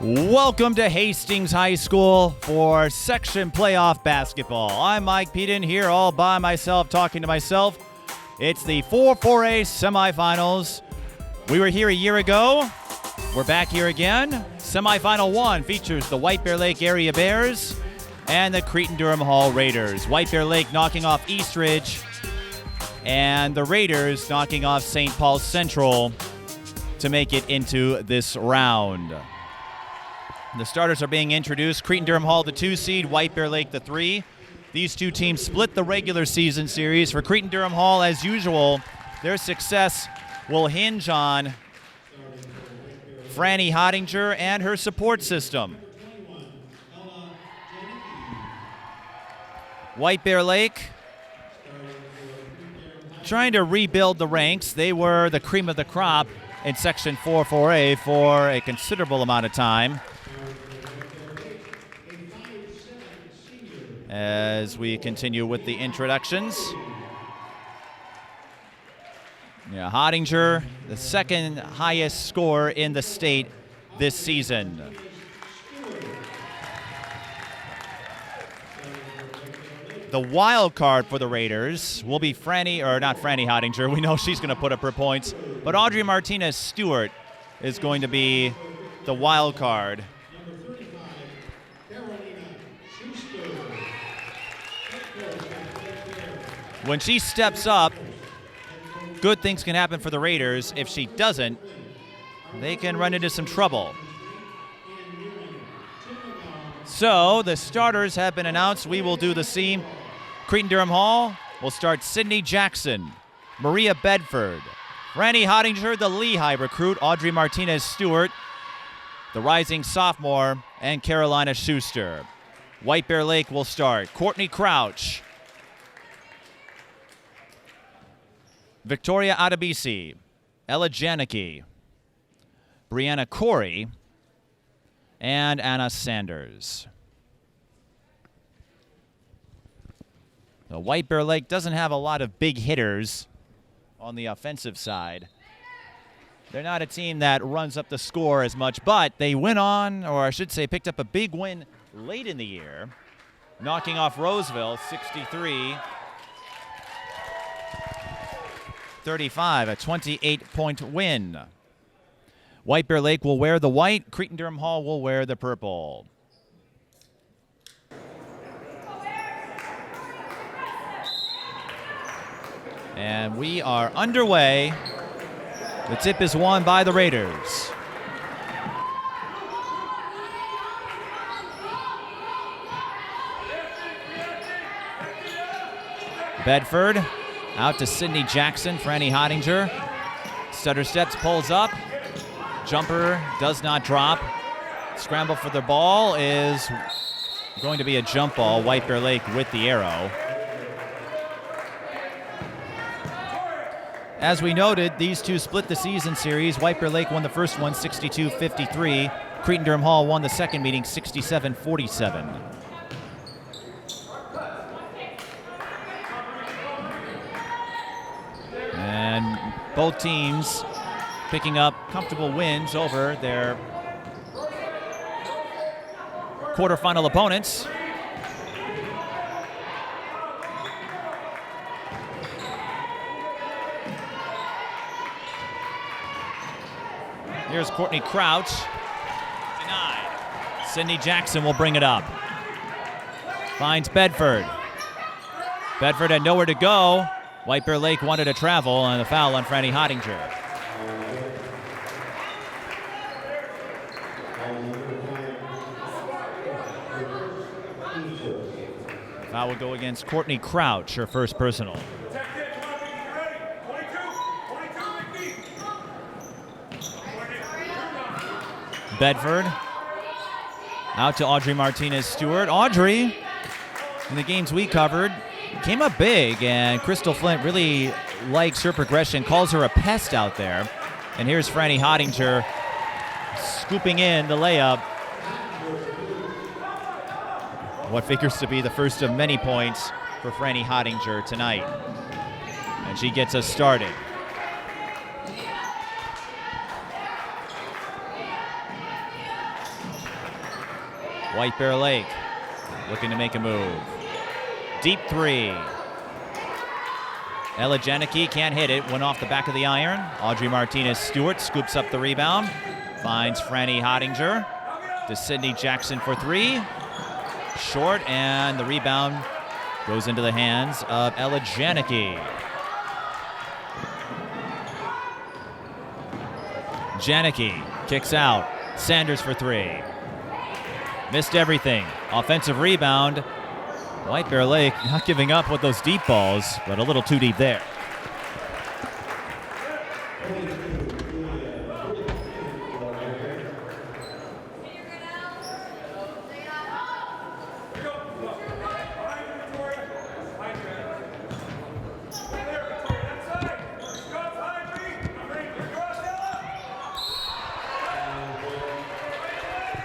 Welcome to Hastings High School for section playoff basketball. I'm Mike Peden here all by myself, talking to myself. It's the 4-4A semifinals. We were here a year ago. We're back here again. Semifinal 1 features the White Bear Lake Area Bears and the Cretin-Derham Hall Raiders. White Bear Lake knocking off Eastridge and the Raiders knocking off St. Paul Central to make it into this round. The starters are being introduced. Cretin-Derham Hall, the 2 seed, White Bear Lake, the 3. These two teams split the regular season series. For Cretin-Derham Hall, as usual, their success will hinge on Franny Hottinger and her support system. White Bear Lake trying to rebuild the ranks. They were the cream of the crop in Section 4-4A for a considerable amount of time. As we continue with the introductions. Yeah, Hottinger, the second highest scorer in the state this season. The wild card for the Raiders will be Franny Hottinger. We know she's going to put up her points. But Audrey Martinez-Stewart is going to be the wild card. When she steps up, good things can happen for the Raiders. If she doesn't, they can run into some trouble. So the starters have been announced. We will do the same. Cretin-Derham Hall will start Sydney Jackson, Maria Bedford, Franny Hottinger, the Lehigh recruit, Audrey Martinez-Stewart, the rising sophomore, and Carolina Schuster. White Bear Lake will start Courtney Crouch, Victoria Adebisi, Ella Janicki, Brianna Corey, and Anna Sanders. The White Bear Lake doesn't have a lot of big hitters on the offensive side. They're not a team that runs up the score as much, but they went on, or I should say picked up a big win late in the year, knocking off Roseville 63-35, a 28-point win. White Bear Lake will wear the white. Cretin-Derham Hall will wear the purple. And we are underway. The tip is won by the Raiders. Bedford out to Sydney Jackson, Franny Hottinger. Stutter steps, pulls up. Jumper does not drop. Scramble for the ball is going to be a jump ball. White Bear Lake with the arrow. As we noted, these two split the season series. White Bear Lake won the first one 62-53. Cretin-Derham Hall won the second meeting 67-47. And both teams picking up comfortable wins over their quarterfinal opponents. Here's Courtney Crouch. Denied. Sydney Jackson will bring it up. Finds Bedford. Bedford had nowhere to go. White Bear Lake wanted to travel, and a foul on Franny Hottinger. Foul will go against Courtney Crouch, her first personal. Bedford out to Audrey Martinez-Stewart. Audrey, in the games we covered, came up big, and Crystal Flint really likes her progression, calls her a pest out there. And here's Franny Hottinger scooping in the layup. What figures to be the first of many points for Franny Hottinger tonight. And she gets us started. White Bear Lake looking to make a move. Deep three. Ella Janicki can't hit it. Went off the back of the iron. Audrey Martinez-Stewart scoops up the rebound. Finds Franny Hottinger. To Sydney Jackson for three. Short, and the rebound goes into the hands of Ella Janicki. Janicki kicks out. Sanders for three. Missed everything. Offensive rebound. White Bear Lake not giving up with those deep balls, but a little too deep there.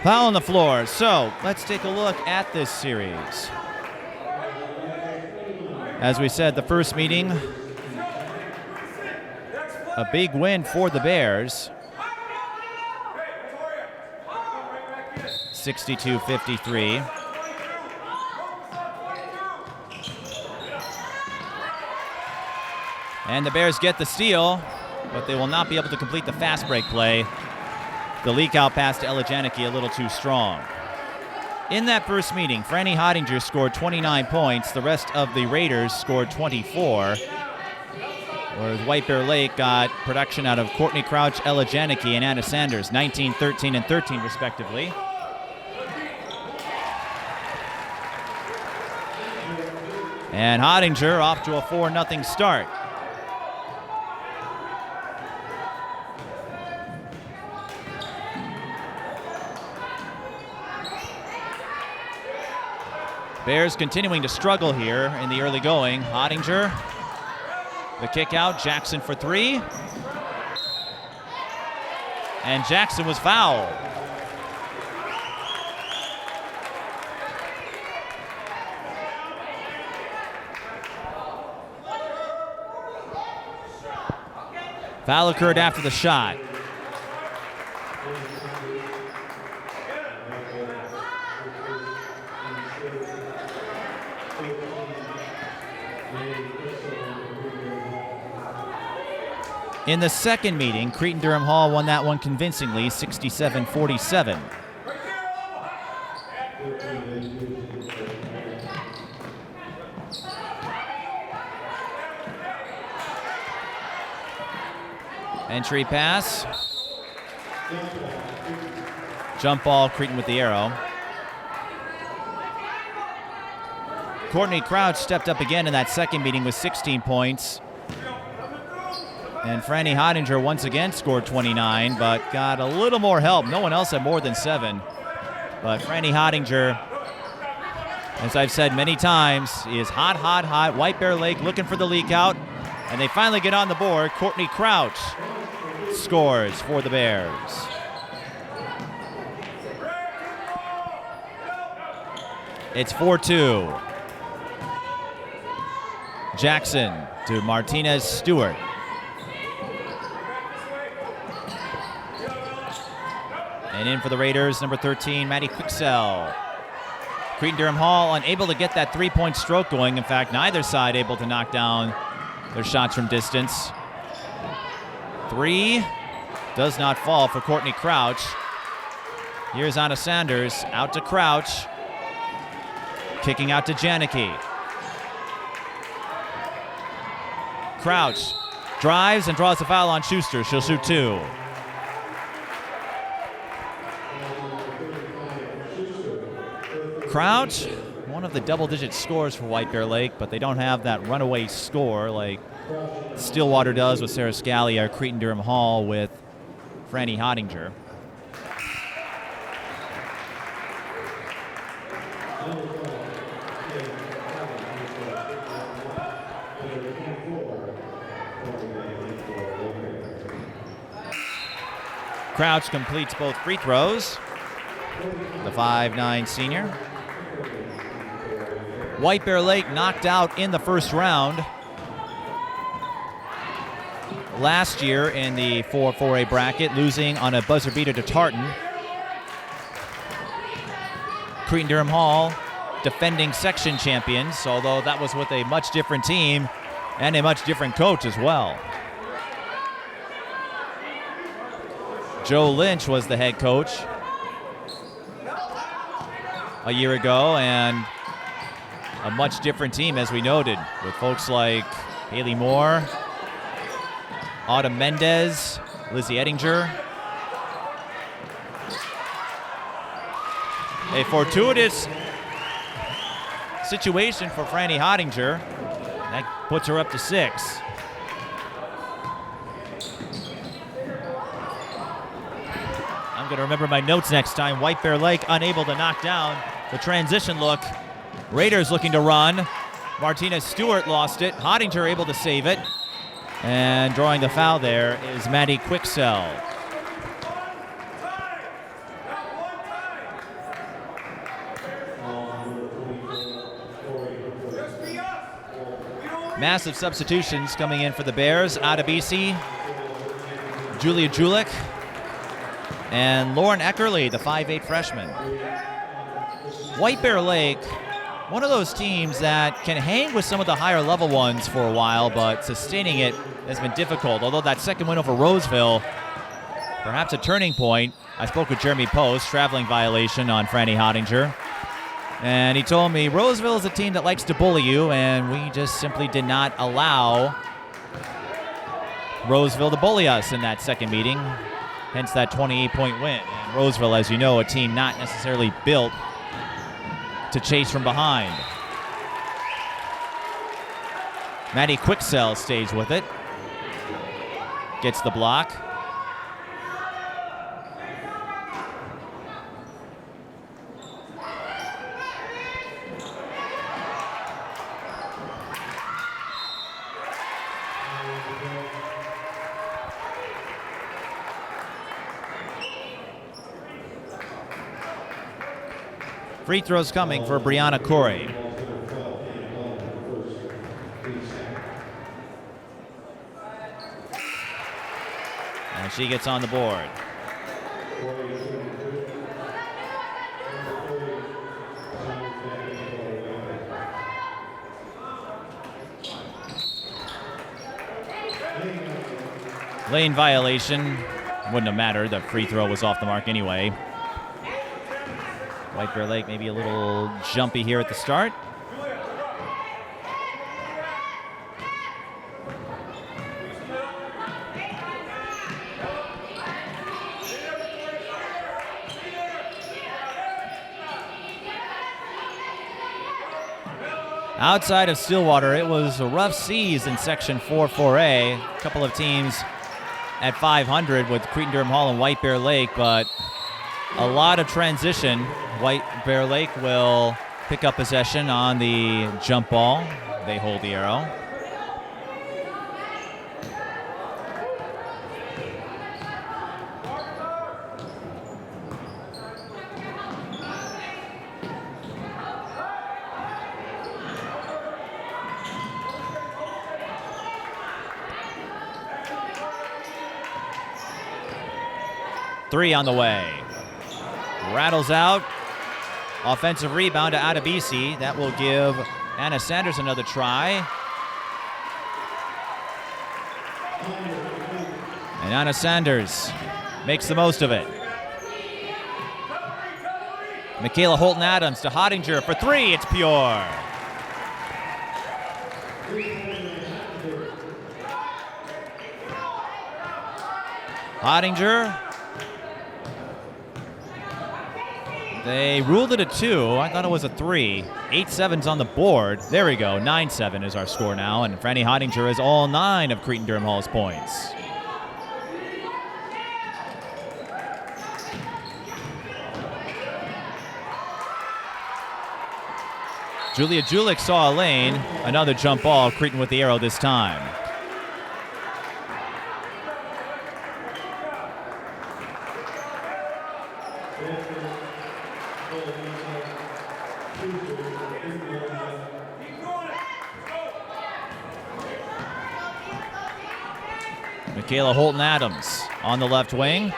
Foul on the floor. So let's take a look at this series. As we said, the first meeting, a big win for the Bears. 62-53. And the Bears get the steal, but they will not be able to complete the fast break play. The leak out pass to Ella Janicki a little too strong. In that first meeting, Franny Hottinger scored 29 points. The rest of the Raiders scored 24. Whereas White Bear Lake got production out of Courtney Crouch, Ella Janicki, and Anna Sanders, 19, 13, and 13 respectively. And Hottinger off to a 4-0 start. Bears continuing to struggle here in the early going. Hottinger, the kick out, Jackson for three. And Jackson was fouled. Foul occurred after the shot. In the second meeting, Cretin-Derham Hall won that one convincingly, 67-47. Entry pass. Jump ball, Cretin with the arrow. Courtney Crouch stepped up again in that second meeting with 16 points. And Franny Hottinger once again scored 29, but got a little more help. No one else had more than 7. But Franny Hottinger, as I've said many times, is hot, hot, hot. White Bear Lake looking for the leak out, and they finally get on the board. Courtney Crouch scores for the Bears. It's 4-2. Jackson to Martinez-Stewart. And in for the Raiders, number 13, Maddie Quicksell. Cretin-Derham Hall unable to get that three-point stroke going. In fact, neither side able to knock down their shots from distance. Three does not fall for Courtney Crouch. Here's Anna Sanders, out to Crouch. Kicking out to Janicki. Crouch drives and draws a foul on Schuster. She'll shoot 2. Crouch, one of the double-digit scores for White Bear Lake, but they don't have that runaway score like Stillwater does with Sarah Scally or Cretin-Derham Hall with Franny Hottinger. Crouch completes both free throws. The 5'9" senior. White Bear Lake knocked out in the first round last year in the 4-4A bracket, losing on a buzzer beater to Tartan. Cretin-Derham Hall, defending section champions, although that was with a much different team and a much different coach as well. Joe Lynch was the head coach a year ago, and a much different team, as we noted, with folks like Haley Moore, Autumn Mendez, Lizzie Ettinger. A fortuitous situation for Franny Hottinger. That puts her up to 6. I'm going to remember my notes next time. White Bear Lake unable to knock down the transition look. Raiders looking to run. Martinez Stewart lost it. Hottinger able to save it. And drawing the foul there is Maddie Quicksell. Massive substitutions coming in for the Bears. Adebisi, Julia Julik, and Lauren Eckerly, the 5'8 freshman. White Bear Lake, one of those teams that can hang with some of the higher level ones for a while, but sustaining it has been difficult. Although that second win over Roseville, perhaps a turning point. I spoke with Jeremy Post, traveling violation on Franny Hottinger. And he told me Roseville is a team that likes to bully you, and we just simply did not allow Roseville to bully us in that second meeting, hence that 28-point win. And Roseville, as you know, a team not necessarily built to chase from behind. Maddie Quicksell stays with it, gets the block. Free throws coming for Brianna Corey. And she gets on the board. Lane violation. Wouldn't have mattered. The free throw was off the mark anyway. White Bear Lake maybe a little jumpy here at the start. Outside of Stillwater, it was a rough seas in Section 4-4A. A couple of teams at 500 with Cretin-Derham Hall and White Bear Lake, but a lot of transition. White Bear Lake will pick up possession on the jump ball. They hold the arrow. Three on the way. Rattles out. Offensive rebound to Adebisi. That will give Anna Sanders another try. And Anna Sanders makes the most of it. Michaela Holton-Adams to Hottinger for three. It's pure. Hottinger. They ruled it a 2. I thought it was a 3. 8-7's on the board. There we go. 9-7 is our score now. And Franny Hottinger has all 9 of Cretin-Derham Hall's points. Julia Julik saw a lane. Another jump ball. Cretin with the arrow this time. Michaela Holton-Adams on the left wing.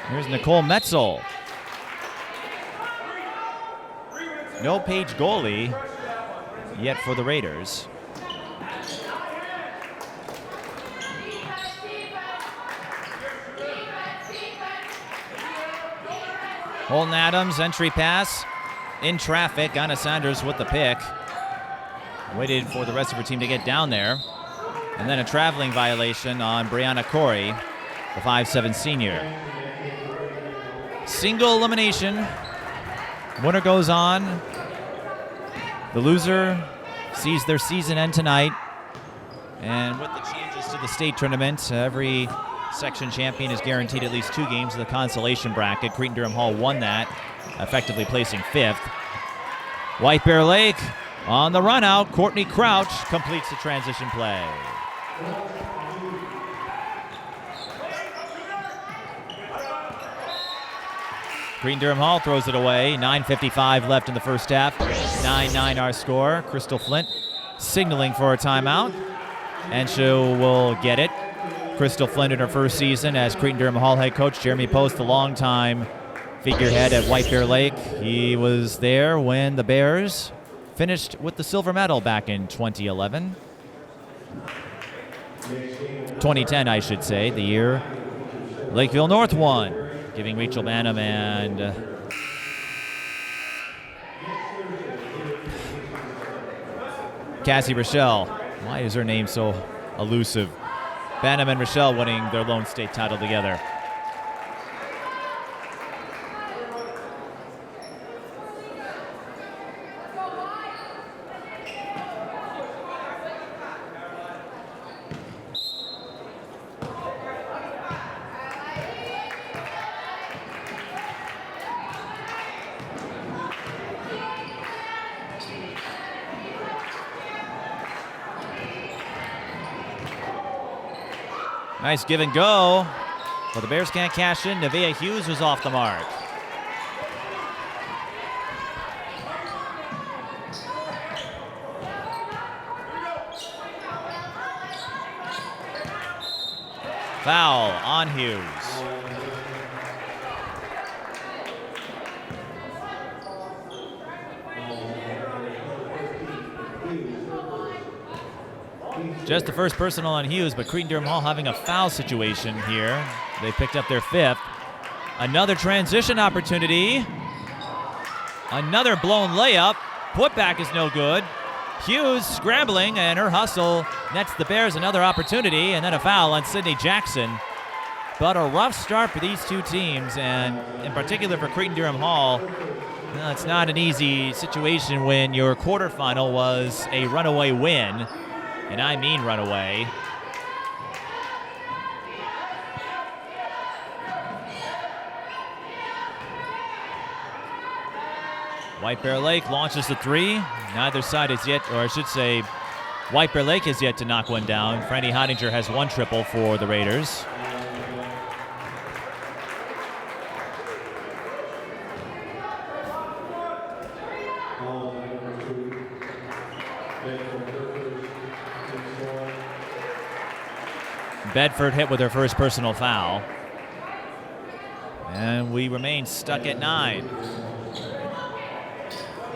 Here's Nicole Metzel. No Page goalie yet for the Raiders. Holton Adams, entry pass. In traffic, Anna Sanders with the pick. Waited for the rest of her team to get down there. And then a traveling violation on Brianna Corey, the 5'7" senior. Single elimination. Winner goes on. The loser sees their season end tonight. And with the changes to the state tournament, every section champion is guaranteed at least 2 games of the consolation bracket. Cretin-Derham Hall won that, effectively placing 5th. White Bear Lake on the run out. Courtney Crouch completes the transition play. Cretin-Derham Hall throws it away. 9:55 left in the first half. 9-9 our score. Crystal Flint signaling for a timeout, and she will get it. Crystal Flint in her first season as Cretin-Derham Hall head coach. Jeremy Post, the longtime figurehead at White Bear Lake. He was there when the Bears finished with the silver medal back in 2011. 2010, I should say, the year Lakeville North won, giving Rachel Banham and Cassie Rochelle. Why is her name so elusive? Banham and Rochelle winning their lone state title together. Nice give and go. But the Bears can't cash in. Nevaeh Hughes was off the mark. Foul on Hughes. Just the first personal on Hughes, but Cretin-Derham Hall having a foul situation here. They picked up their 5th. Another transition opportunity. Another blown layup. Putback is no good. Hughes scrambling, and her hustle nets the Bears another opportunity, and then a foul on Sydney Jackson. But a rough start for these two teams, and in particular for Cretin-Derham Hall. Well, it's not an easy situation when your quarterfinal was a runaway win. And I mean runaway. White Bear Lake launches the 3. Neither side is yet, or I should say, White Bear Lake has yet to knock one down. Franny Heidinger has 1 triple for the Raiders. Bedford hit with her first personal foul. And we remain stuck at 9.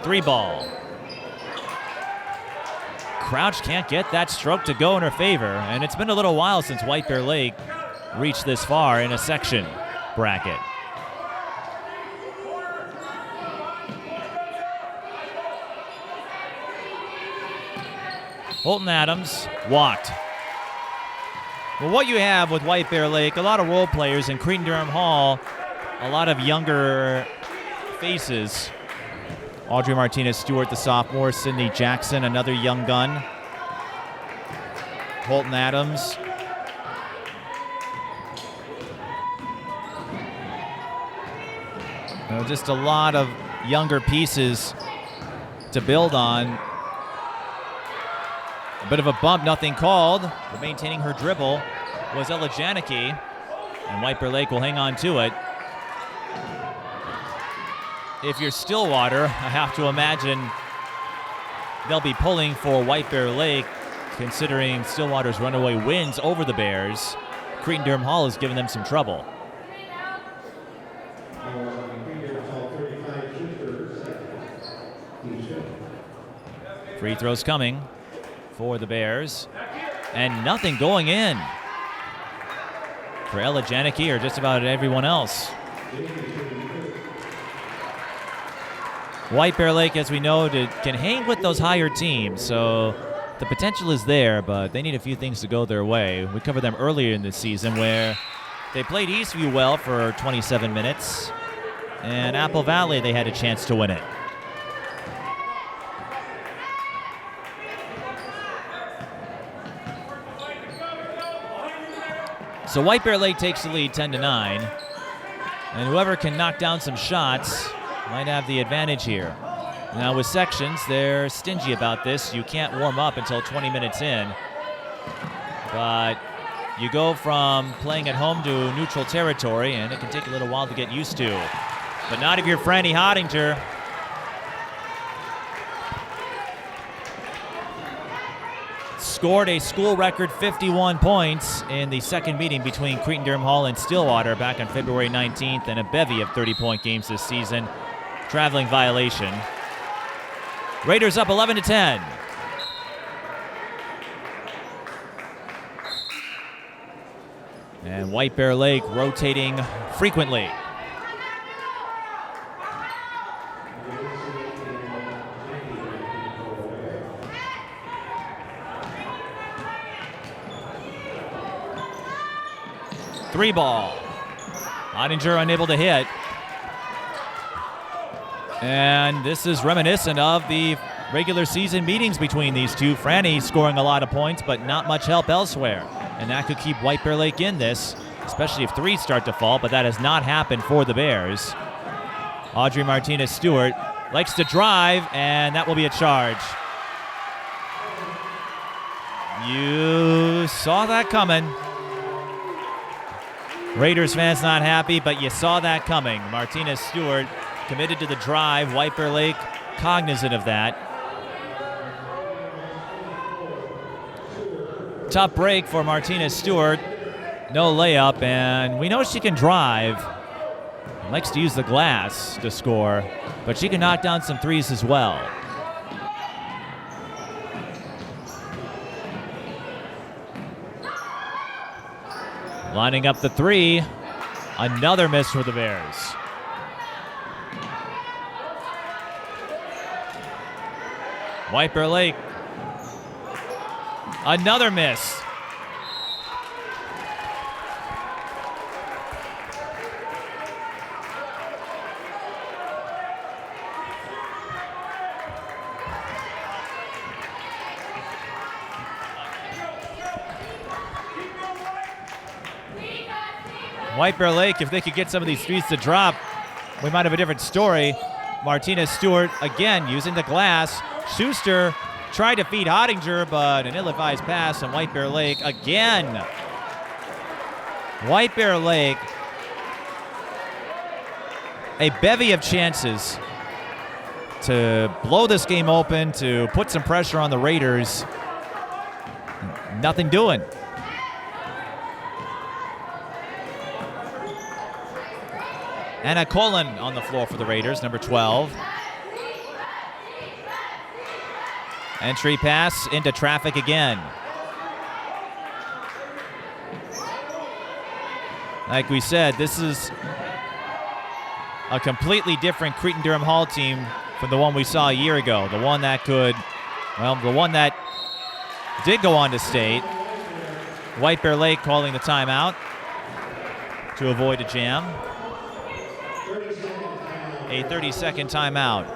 3 ball. Crouch can't get that stroke to go in her favor, and it's been a little while since White Bear Lake reached this far in a section bracket. Holton Adams walked. Well, what you have with White Bear Lake, a lot of role players, in Cretin-Derham Hall, a lot of younger faces. Audrey Martinez-Stewart, the sophomore. Sydney Jackson, another young gun. Holton Adams. Just a lot of younger pieces to build on. A bit of a bump, nothing called. But maintaining her dribble was Ella Janicki, and White Bear Lake will hang on to it. If you're Stillwater, I have to imagine they'll be pulling for White Bear Lake, considering Stillwater's runaway wins over the Bears. Cretin-Derham Hall has given them some trouble. Free throws coming for the Bears. And nothing going in for Ella Janicki or just about everyone else. White Bear Lake, as we know, can hang with those higher teams, so the potential is there, but they need a few things to go their way. We covered them earlier in the season where they played Eastview well for 27 minutes, and Apple Valley, they had a chance to win it. So White Bear Lake takes the lead 10-9, and whoever can knock down some shots might have the advantage here. Now with sections, they're stingy about this. You can't warm up until 20 minutes in, but you go from playing at home to neutral territory, and it can take a little while to get used to. But not if you're Franny Hottinger. Scored a school record 51 points in the second meeting between Cretin-Derham Hall and Stillwater back on February 19th, and a bevy of 30-point games this season. Traveling violation. Raiders up 11-10. And White Bear Lake rotating frequently. Three ball. Ottinger unable to hit. And this is reminiscent of the regular season meetings between these two. Franny scoring a lot of points, but not much help elsewhere. And that could keep White Bear Lake in this, especially if threes start to fall, but that has not happened for the Bears. Audrey Martinez-Stewart likes to drive, and that will be a charge. You saw that coming. Raiders fans not happy, but you saw that coming. Martinez-Stewart committed to the drive. White Bear Lake cognizant of that. Tough break for Martinez-Stewart. No layup, and we know she can drive. Likes to use the glass to score, but she can knock down some threes as well. Lining up the three. Another miss for the Bears. White Bear Lake. Another miss. White Bear Lake, if they could get some of these threes to drop, we might have a different story. Martinez-Stewart, again, using the glass. Schuster tried to feed Hottinger, but an ill-advised pass, and White Bear Lake again. White Bear Lake, a bevy of chances to blow this game open, to put some pressure on the Raiders. Nothing doing. Anna Cullen on the floor for the Raiders, number 12. Entry pass into traffic again. Like we said, this is a completely different Cretin-Derham Hall team from the one we saw a year ago. The one that did go on to state. White Bear Lake calling the timeout to avoid a jam. A 30-second timeout.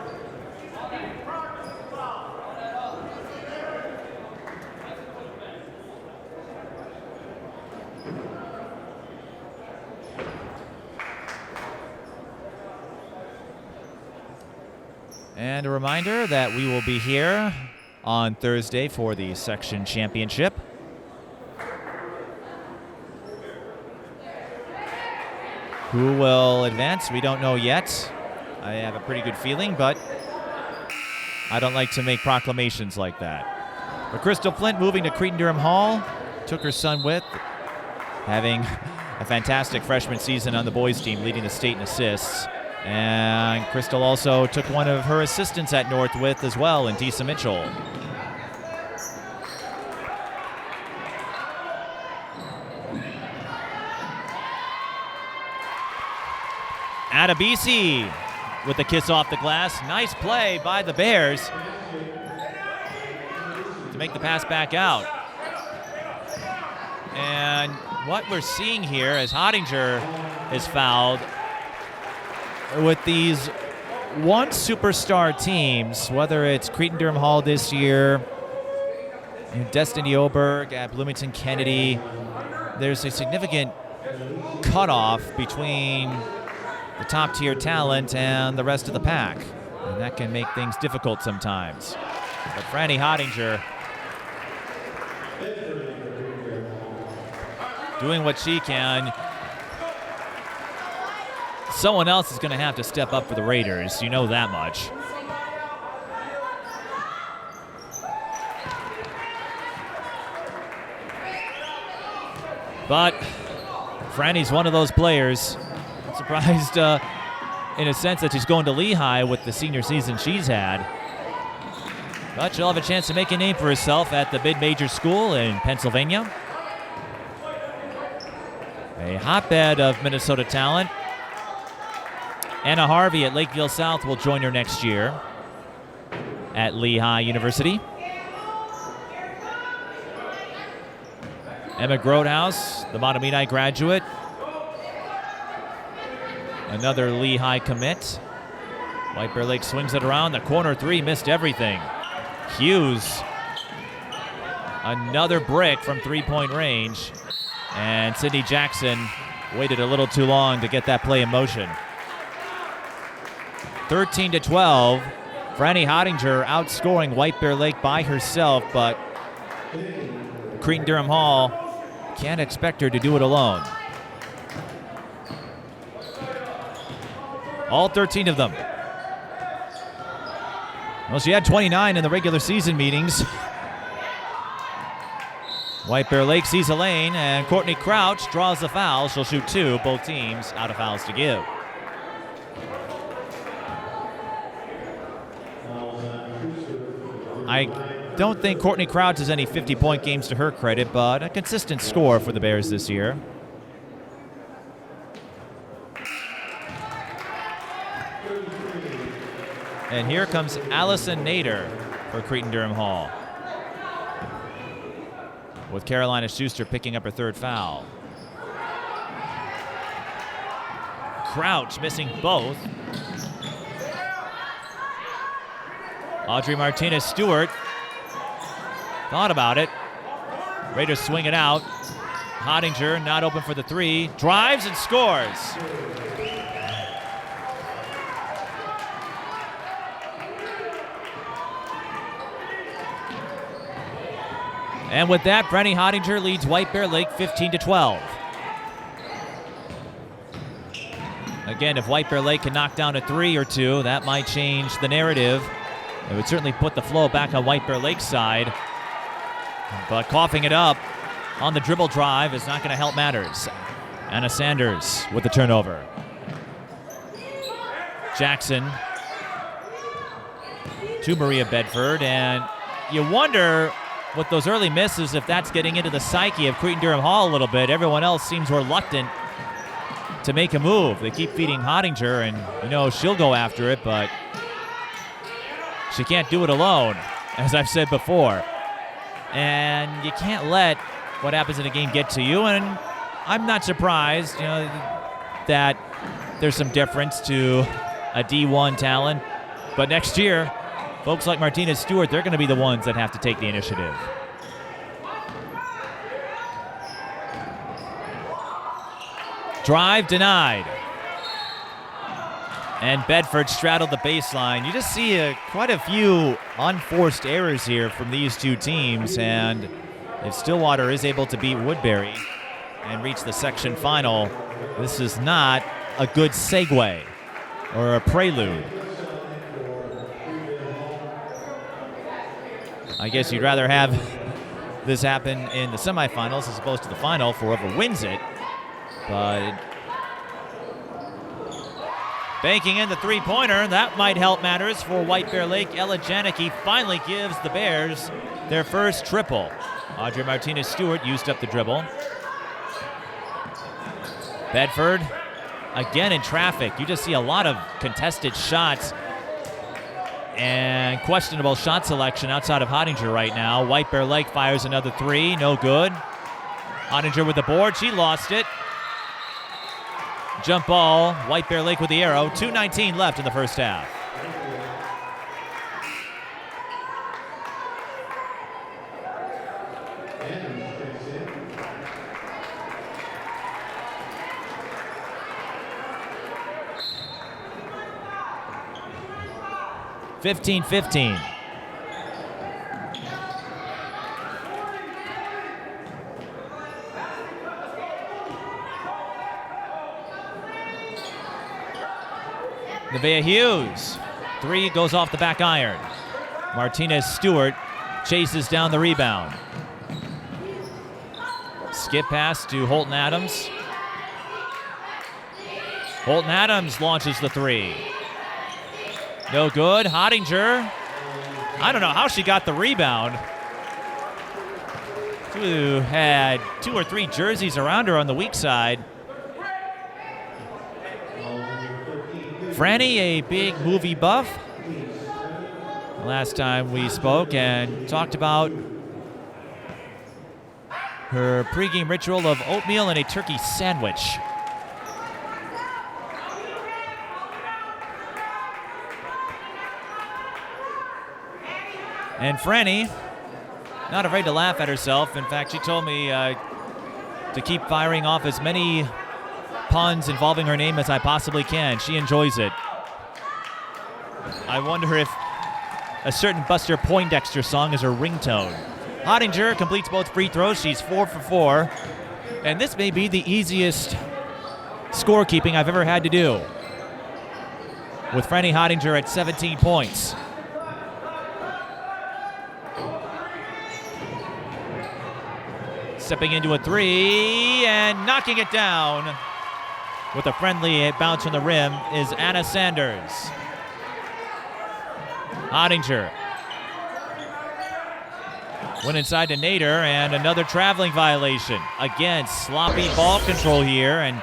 And a reminder that we will be here on Thursday for the section championship. Who will advance? We don't know yet. I have a pretty good feeling, but I don't like to make proclamations like that. But Crystal Flint moving to Cretin-Derham Hall. Took her son with, having a fantastic freshman season on the boys team, leading the state in assists. And Crystal also took one of her assistants at North with as well in Tisa Mitchell. Adebisi with the kiss off the glass. Nice play by the Bears to make the pass back out. And what we're seeing here as Hottinger is fouled with these once superstar teams, whether it's Cretin-Derham Hall this year, Destiny Oberg at Bloomington Kennedy, there's a significant cutoff between the top tier talent and the rest of the pack. And that can make things difficult sometimes. But Franny Hottinger doing what she can. Someone else is going to have to step up for the Raiders. You know that much. But Franny's one of those players. I'm surprised in a sense that she's going to Lehigh with the senior season she's had. But she'll have a chance to make a name for herself at the mid-major school in Pennsylvania. A hotbed of Minnesota talent. Anna Harvey at Lakeville South will join her next year at Lehigh University. Emma Grotehouse, the Mahtomedi graduate. Another Lehigh commit. White Bear Lake swings it around. The corner three missed everything. Hughes, another brick from three-point range. And Sydney Jackson waited a little too long to get that play in motion. 13-12. Franny Hottinger outscoring White Bear Lake by herself, but Cretin-Derham Hall can't expect her to do it alone. All 13 of them. Well, she had 29 in the regular season meetings. White Bear Lake sees a lane, and Courtney Crouch draws the foul. She'll shoot two, both teams out of fouls to give. I don't think Courtney Crouch has any 50-point games to her credit, but a consistent score for the Bears this year. And here comes Allison Nader for Cretin-Derham Hall, with Carolina Schuster picking up her third foul. Crouch missing both. Audrey Martinez-Stewart thought about it. Raiders swing it out. Hottinger not open for the three. Drives and scores. And with that, Franny Hottinger leads White Bear Lake 15-12. Again, if White Bear Lake can knock down a three or two, that might change the narrative. It would certainly put the flow back on White Bear Lake's side. But coughing it up on the dribble drive is not going to help matters. Anna Sanders with the turnover. Jackson to Maria Bedford, and you wonder with those early misses if that's getting into the psyche of Cretin-Derham Hall a little bit. Everyone else seems reluctant to make a move. They keep feeding Hottinger, and you know she'll go after it, but she can't do it alone, as I've said before. And you can't let what happens in a game get to you, and I'm not surprised, you know, that there's some difference to a D1 talent. But next year, folks like Martinez-Stewart, they're going to be the ones that have to take the initiative. Drive denied. And Bedford straddled the baseline. You just see quite a few unforced errors here from these two teams, and if Stillwater is able to beat Woodbury and reach the section final, this is not a good segue or a prelude. I guess you'd rather have this happen in the semifinals as opposed to the final for whoever wins it. But Banking in the three-pointer. That might help matters for White Bear Lake. Ella Janicki finally gives the Bears their first triple. Audrey Martinez-Stewart used up the dribble. Bedford, again in traffic. You just see a lot of contested shots and questionable shot selection outside of Hottinger right now. White Bear Lake fires another three. No good. Hottinger with the board. She lost it. Jump ball. White Bear Lake with the arrow. 2:19 left in the first half. (15-15). Nevaeh Hughes. Three goes off the back iron. Martinez-Stewart chases down the rebound. Skip pass to Holton Adams. Holton Adams launches the three. No good. Hottinger. I don't know how she got the rebound. Who had 2 or 3 jerseys around her on the weak side. Franny, a big movie buff. Last time we spoke and talked about her pregame ritual of oatmeal and a turkey sandwich. And Franny, not afraid to laugh at herself. In fact, she told me to keep firing off as many puns involving her name as I possibly can. She enjoys it. I wonder if a certain Buster Poindexter song is her ringtone. Hottinger completes both free throws. She's 4 for 4. And this may be the easiest scorekeeping I've ever had to do, with Franny Hottinger at 17 points. Stepping into a three and knocking it down with a friendly bounce from the rim is Anna Sanders. Hottinger went inside to Nader, and another traveling violation. Again, sloppy ball control here, and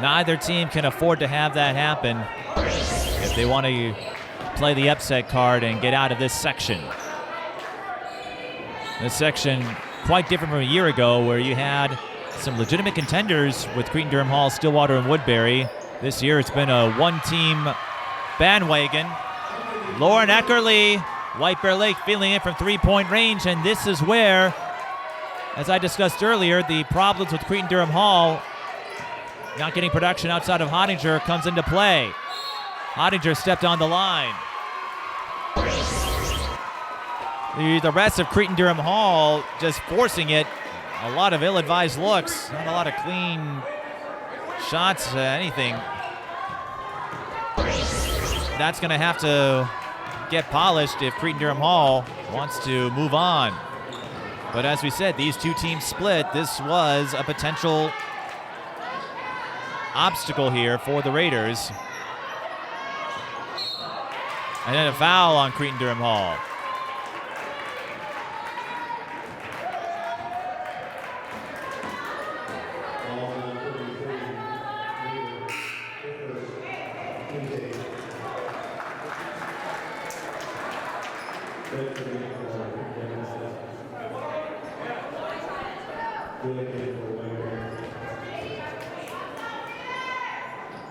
neither team can afford to have that happen if they want to play the upset card and get out of this section. This section quite different from a year ago, where you had some legitimate contenders with Cretin-Derham Hall, Stillwater, and Woodbury. This year it's been a one-team bandwagon. Lauren Eckerly, White Bear Lake feeling it from three-point range, and this is where, as I discussed earlier, the problems with Cretin-Derham Hall not getting production outside of Hottinger comes into play. Hottinger stepped on the line. The rest of Cretin-Derham Hall just forcing it. A lot of ill-advised looks. Not a lot of clean shots, anything. That's going to have to get polished if Cretin-Derham Hall wants to move on. But as we said, these two teams split. This was a potential obstacle here for the Raiders. And then a foul on Cretin-Derham Hall.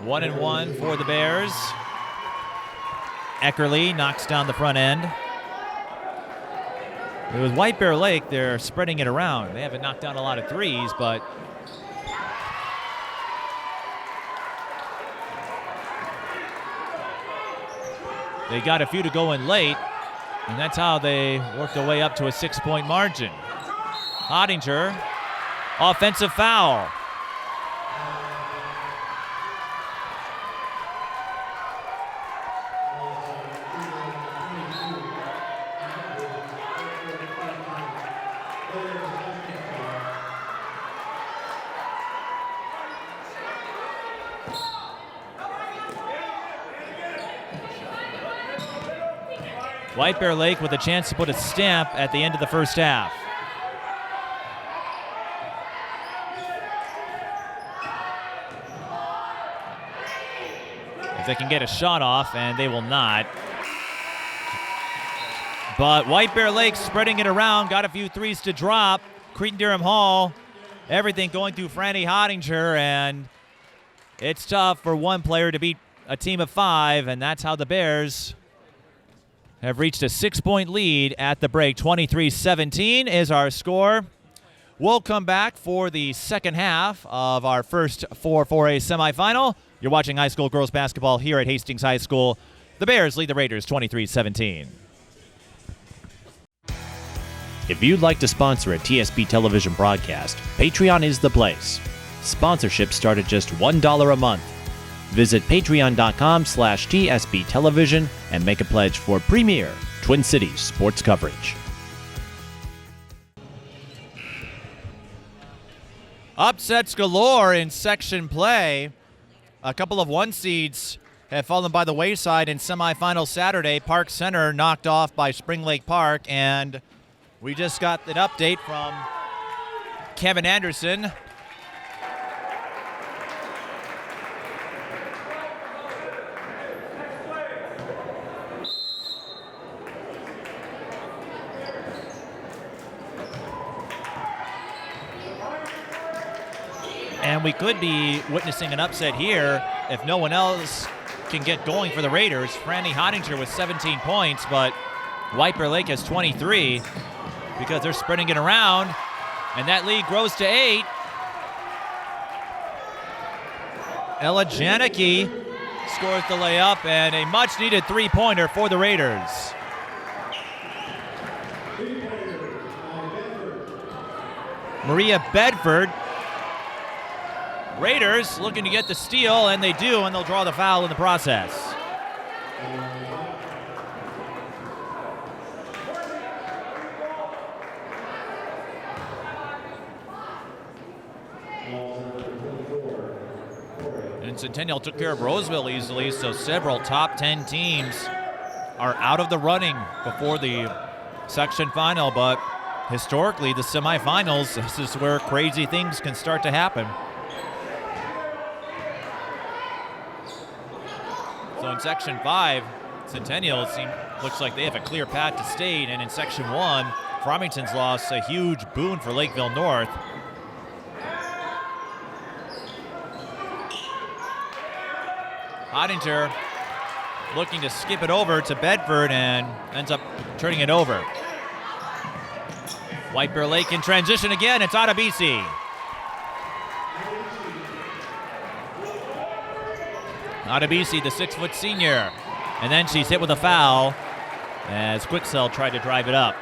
One and one for the Bears. Eckerly knocks down the front end. It was White Bear Lake. They're spreading it around. They haven't knocked down a lot of threes, but they got a few to go in late, and that's how they worked their way up to a 6-point margin. Hottinger, offensive foul. White Bear Lake with a chance to put a stamp at the end of the first half. If they can get a shot off, and they will not. But White Bear Lake spreading it around, got a few threes to drop. Cretin-Derham Hall, everything going through Franny Hottinger, and it's tough for one player to beat a team of 5, and that's how the Bears have reached a 6-point lead at the break. 23-17 is our score. We'll come back for the second half of our first 4-4A semifinal. You're watching high school girls basketball here at Hastings High School. The Bears lead the Raiders 23-17. If you'd like to sponsor a TSB television broadcast, Patreon is the place. Sponsorships start at just $1 a month. Visit patreon.com/TSB television and make a pledge for premier Twin Cities sports coverage. Upsets galore in section play. A couple of 1 seeds have fallen by the wayside in semifinal Saturday. Park Center knocked off by Spring Lake Park, and we just got an update from Kevin Anderson. And we could be witnessing an upset here if no one else can get going for the Raiders. Franny Hottinger with 17 points, but White Bear Lake has 23 because they're spreading it around, and that lead grows to 8. Ella Janicki scores the layup, and a much-needed three-pointer for the Raiders. Maria Bedford. Raiders looking to get the steal, and they do, and they'll draw the foul in the process. And Centennial took care of Roseville easily, so several top 10 teams are out of the running before the section final, but historically, the semifinals, this is where crazy things can start to happen. So in Section 5, Centennial looks like they have a clear path to state, and in Section 1, Farmington's loss, a huge boon for Lakeville North. Hottinger looking to skip it over to Bedford and ends up turning it over. White Bear Lake in transition again. It's Adebisi. Adebisi, the 6-foot senior. And then she's hit with a foul as Quicksell tried to drive it up.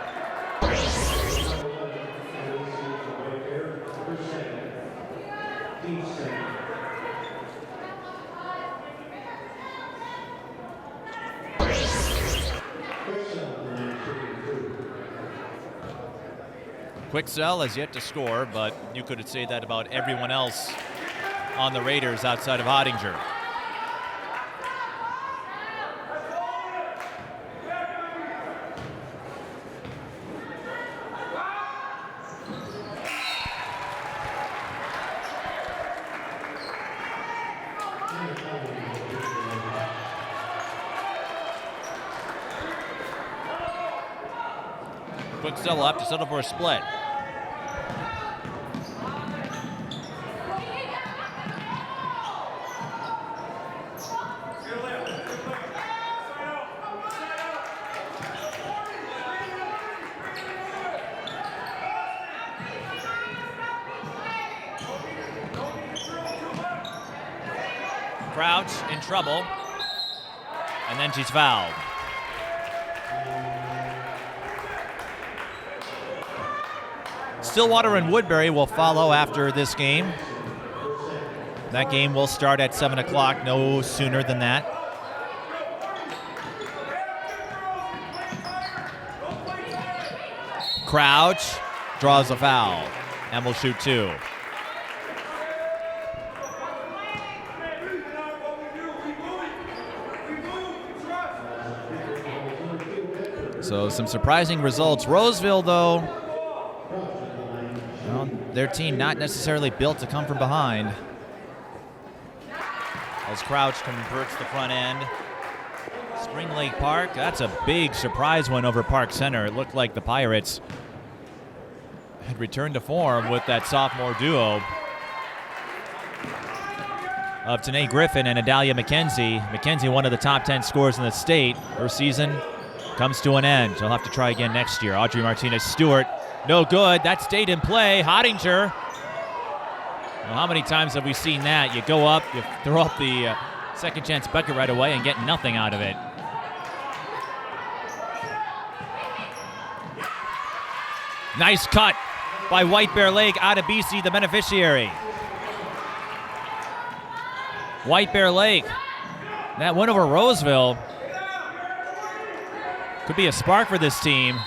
Quicksell has yet to score, but you could say that about everyone else on the Raiders outside of Hottinger. Quicksell will have to settle for a split. Crouch in trouble, and then she's fouled. Stillwater and Woodbury will follow after this game. That game will start at 7 o'clock, no sooner than that. Crouch draws a foul and will shoot 2. So some surprising results. Roseville, though, well, their team not necessarily built to come from behind. As Crouch converts the front end. Spring Lake Park, that's a big surprise win over Park Center. It looked like the Pirates had returned to form with that sophomore duo of Tanae Griffin and Adalia McKenzie. McKenzie, one of the top 10 scorers in the state. Her season comes to an end. She'll have to try again next year. Audrey Martinez-Stewart, no good. That stayed in play. Hottinger. Well, how many times have we seen that? You go up, you throw up the second chance bucket right away and get nothing out of it. Nice cut by White Bear Lake. Adebisi, the beneficiary. White Bear Lake, that win over Roseville could be a spark for this team.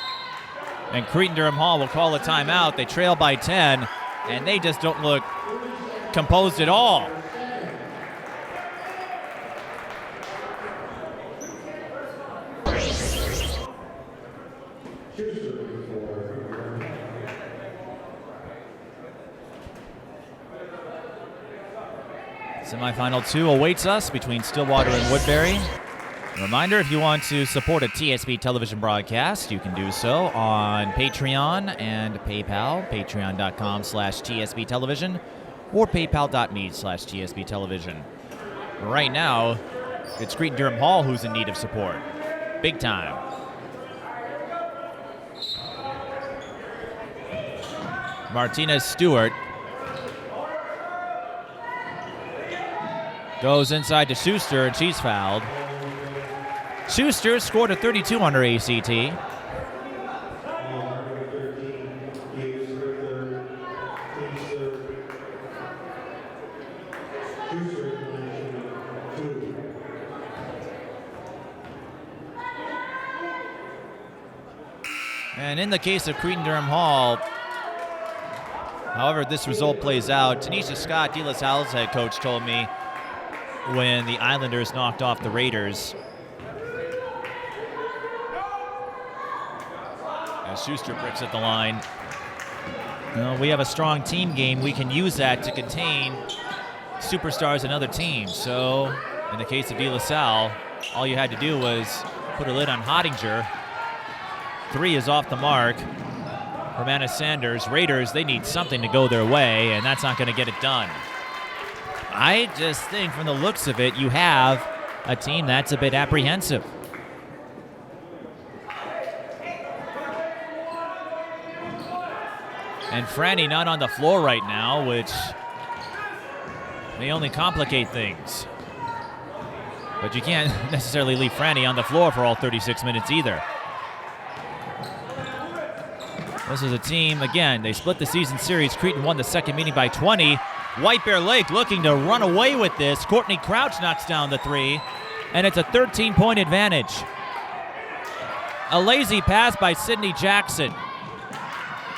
And Cretin-Derham Hall will call a timeout. They trail by 10, and they just don't look composed at all. Semifinal 2 awaits us between Stillwater and Woodbury. A reminder, if you want to support a TSB television broadcast, you can do so on Patreon and PayPal, patreon.com/TSB television or paypal.me/TSB television. Right now, it's Cretin-Derham Hall who's in need of support. Big time. Martinez-Stewart goes inside to Schuster, and she's fouled. Schuster scored a 32 on her ACT. And in the case of Cretin-Derham Hall, however this result plays out, Tanisha Scott, De La Salle's head coach, told me when the Islanders knocked off the Raiders, as Schuster bricks at the line, we have a strong team game. We can use that to contain superstars and other teams. So in the case of De La Salle, all you had to do was put a lid on Hottinger. 3 is off the mark. Romana Sanders, Raiders, they need something to go their way, and that's not going to get it done. I just think from the looks of it, you have a team that's a bit apprehensive. And Franny not on the floor right now, which may only complicate things. But you can't necessarily leave Franny on the floor for all 36 minutes either. This is a team, again, they split the season series. Cretin won the second meeting by 20. White Bear Lake looking to run away with this. Courtney Crouch knocks down the 3, and it's a 13-point advantage. A lazy pass by Sydney Jackson.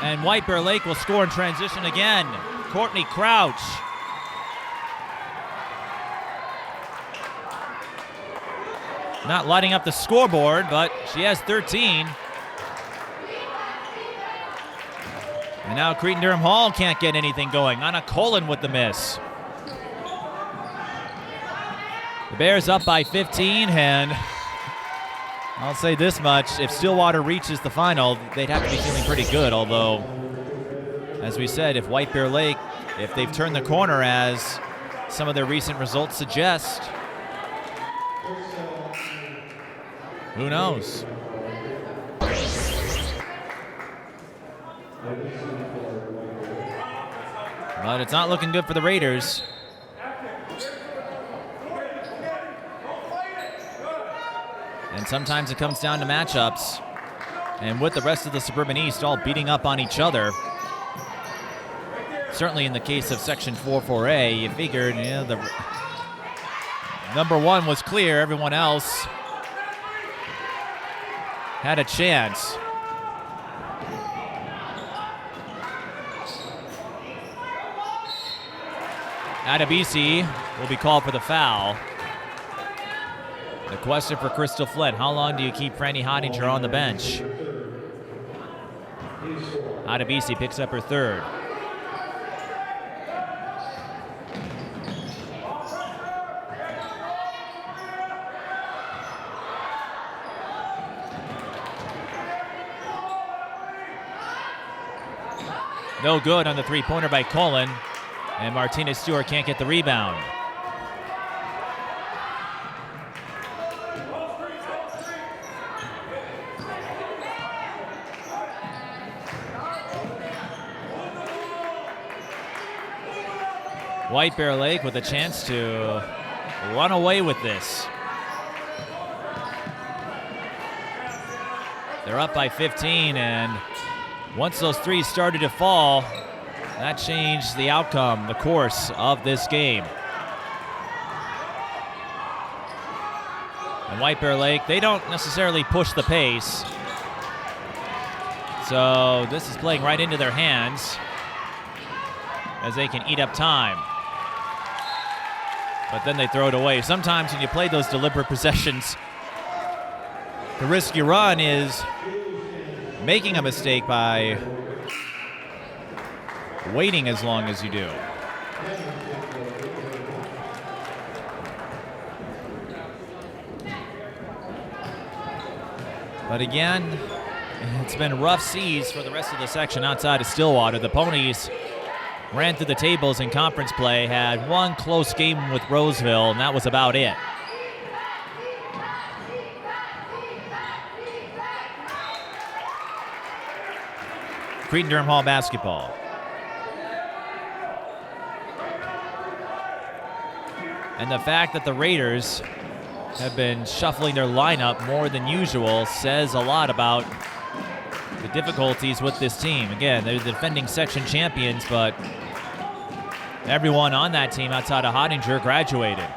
And White Bear Lake will score in transition again. Courtney Crouch. Not lighting up the scoreboard, but she has 13. And now Cretin-Derham Hall can't get anything going. Anna Colin with the miss. The Bears up by 15, and I'll say this much. If Stillwater reaches the final, they'd have to be feeling pretty good, although, as we said, if White Bear Lake, if they've turned the corner as some of their recent results suggest, who knows? But it's not looking good for the Raiders. And sometimes it comes down to matchups. And with the rest of the Suburban East all beating up on each other, certainly in the case of Section 4-4A, you figured, the number 1 was clear. Everyone else had a chance. Adebisi will be called for the foul. The question for Crystal Flint, how long do you keep Franny Hottinger on the bench? Adebisi picks up her third. No good on the three-pointer by Cullen, and Martinez Stewart can't get the rebound. White Bear Lake with a chance to run away with this. They're up by 15, and once those threes started to fall, that changed the outcome, the course of this game. And White Bear Lake, they don't necessarily push the pace. So this is playing right into their hands as they can eat up time. But then they throw it away. Sometimes when you play those deliberate possessions, the risk you run is making a mistake by waiting as long as you do. But again, it's been rough seas for the rest of the section outside of Stillwater. The Ponies ran through the tables in conference play, had one close game with Roseville, and that was about it. Cretin-Derham Hall basketball. And the fact that the Raiders have been shuffling their lineup more than usual says a lot about the difficulties with this team. Again, they're the defending section champions, but everyone on that team outside of Hottinger graduated.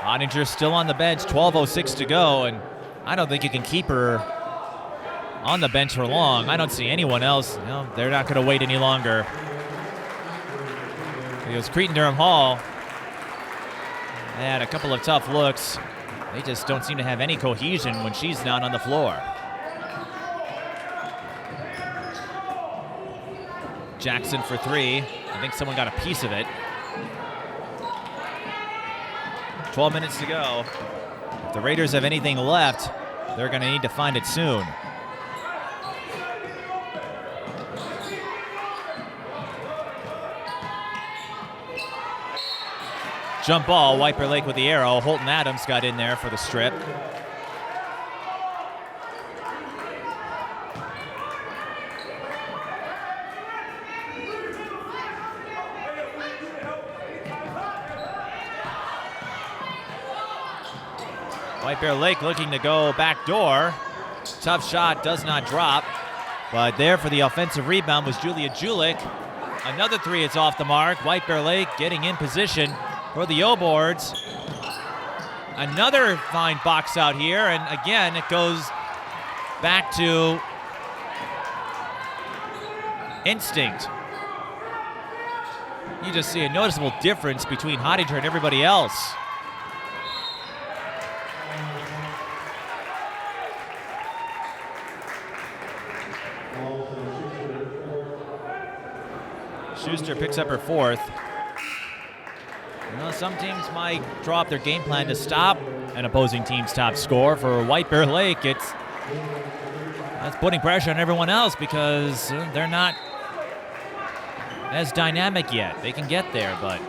Hottinger's still on the bench, 12:06 to go, and I don't think you can keep her on the bench for long. I don't see anyone else. No, they're not going to wait any longer. Because Cretin-Derham Hall, they had a couple of tough looks. They just don't seem to have any cohesion when she's not on the floor. Jackson for three. I think someone got a piece of it. 12 minutes to go. If the Raiders have anything left, they're going to need to find it soon. Jump ball, White Bear Lake with the arrow. Holton Adams got in there for the strip. White Bear Lake looking to go back door. Tough shot, does not drop. But there for the offensive rebound was Julia Julik. Another three, it's off the mark. White Bear Lake getting in position for the O-boards. Another fine box out here, and again, it goes back to instinct. You just see a noticeable difference between Hottinger and everybody else. Schuster picks up her fourth. You know, some teams might draw up their game plan to stop an opposing team's top score. For White Bear Lake, that's putting pressure on everyone else because they're not as dynamic yet. They can get there, but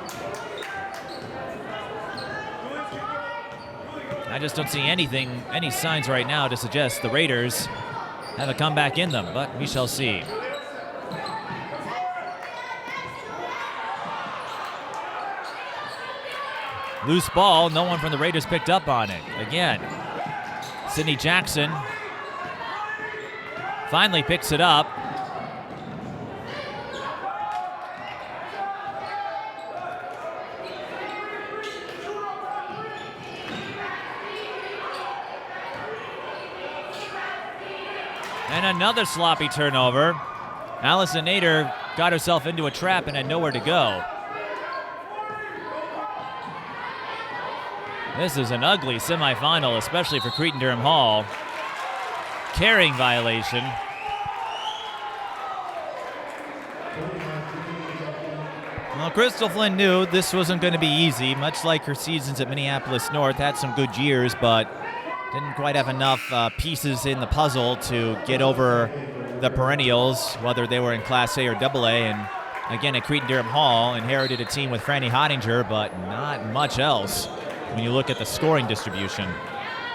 I just don't see any signs right now to suggest the Raiders have a comeback in them, but we shall see. Loose ball, no one from the Raiders picked up on it. Again, Sydney Jackson finally picks it up. And another sloppy turnover. Allison Nader got herself into a trap and had nowhere to go. This is an ugly semifinal, especially for Cretin-Derham Hall. Carrying violation. Well, Crystal Flynn knew this wasn't going to be easy, much like her seasons at Minneapolis North. Had some good years, but didn't quite have enough pieces in the puzzle to get over the perennials, whether they were in Class A or AA. And again, at Cretin-Derham Hall, inherited a team with Franny Hottinger, but not much else when you look at the scoring distribution.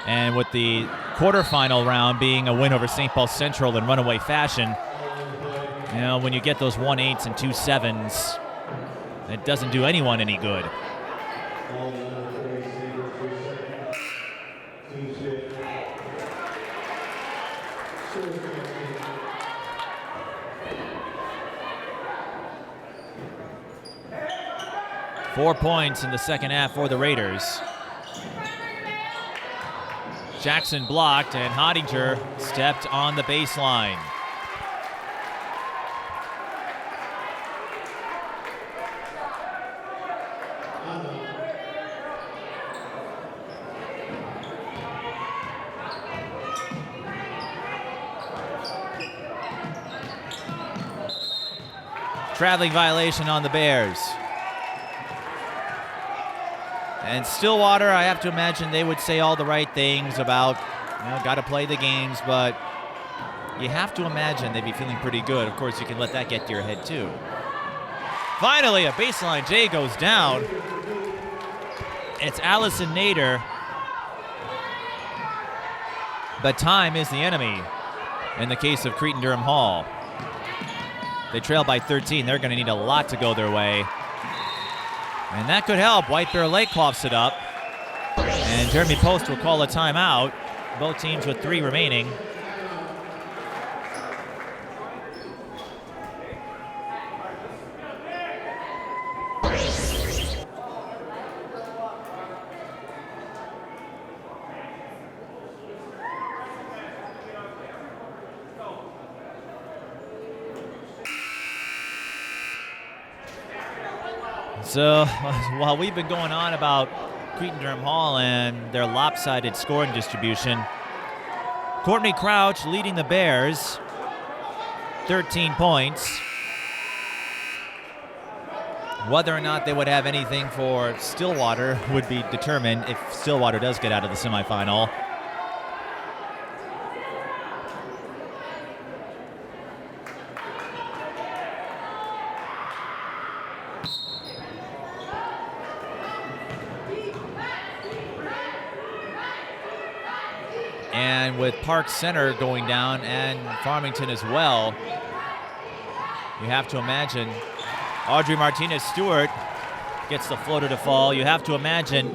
And with the quarterfinal round being a win over St. Paul Central in runaway fashion, you know, when you get those 1-8s and 2-7s, it doesn't do anyone any good. Four points in the second half for the Raiders. Jackson blocked, and Hottinger stepped on the baseline. Traveling violation on the Bears. And Stillwater, I have to imagine they would say all the right things about, you know, got to play the games, but you have to imagine they'd be feeling pretty good. Of course, you can let that get to your head, too. Finally, a baseline J goes down. It's Allison Nader. But time is the enemy in the case of Cretin-Derham Hall. They trail by 13. They're going to need a lot to go their way. And that could help. White Bear Lake coughs it up. And Jeremy Post will call a timeout. Both teams with 3 remaining. So while we've been going on about Cretin-Derham Hall and their lopsided scoring distribution, Courtney Crouch leading the Bears, 13 points. Whether or not they would have anything for Stillwater would be determined if Stillwater does get out of the semifinal. And with Park Center going down and Farmington as well, you have to imagine Audrey Martinez-Stewart gets the floater to fall. You have to imagine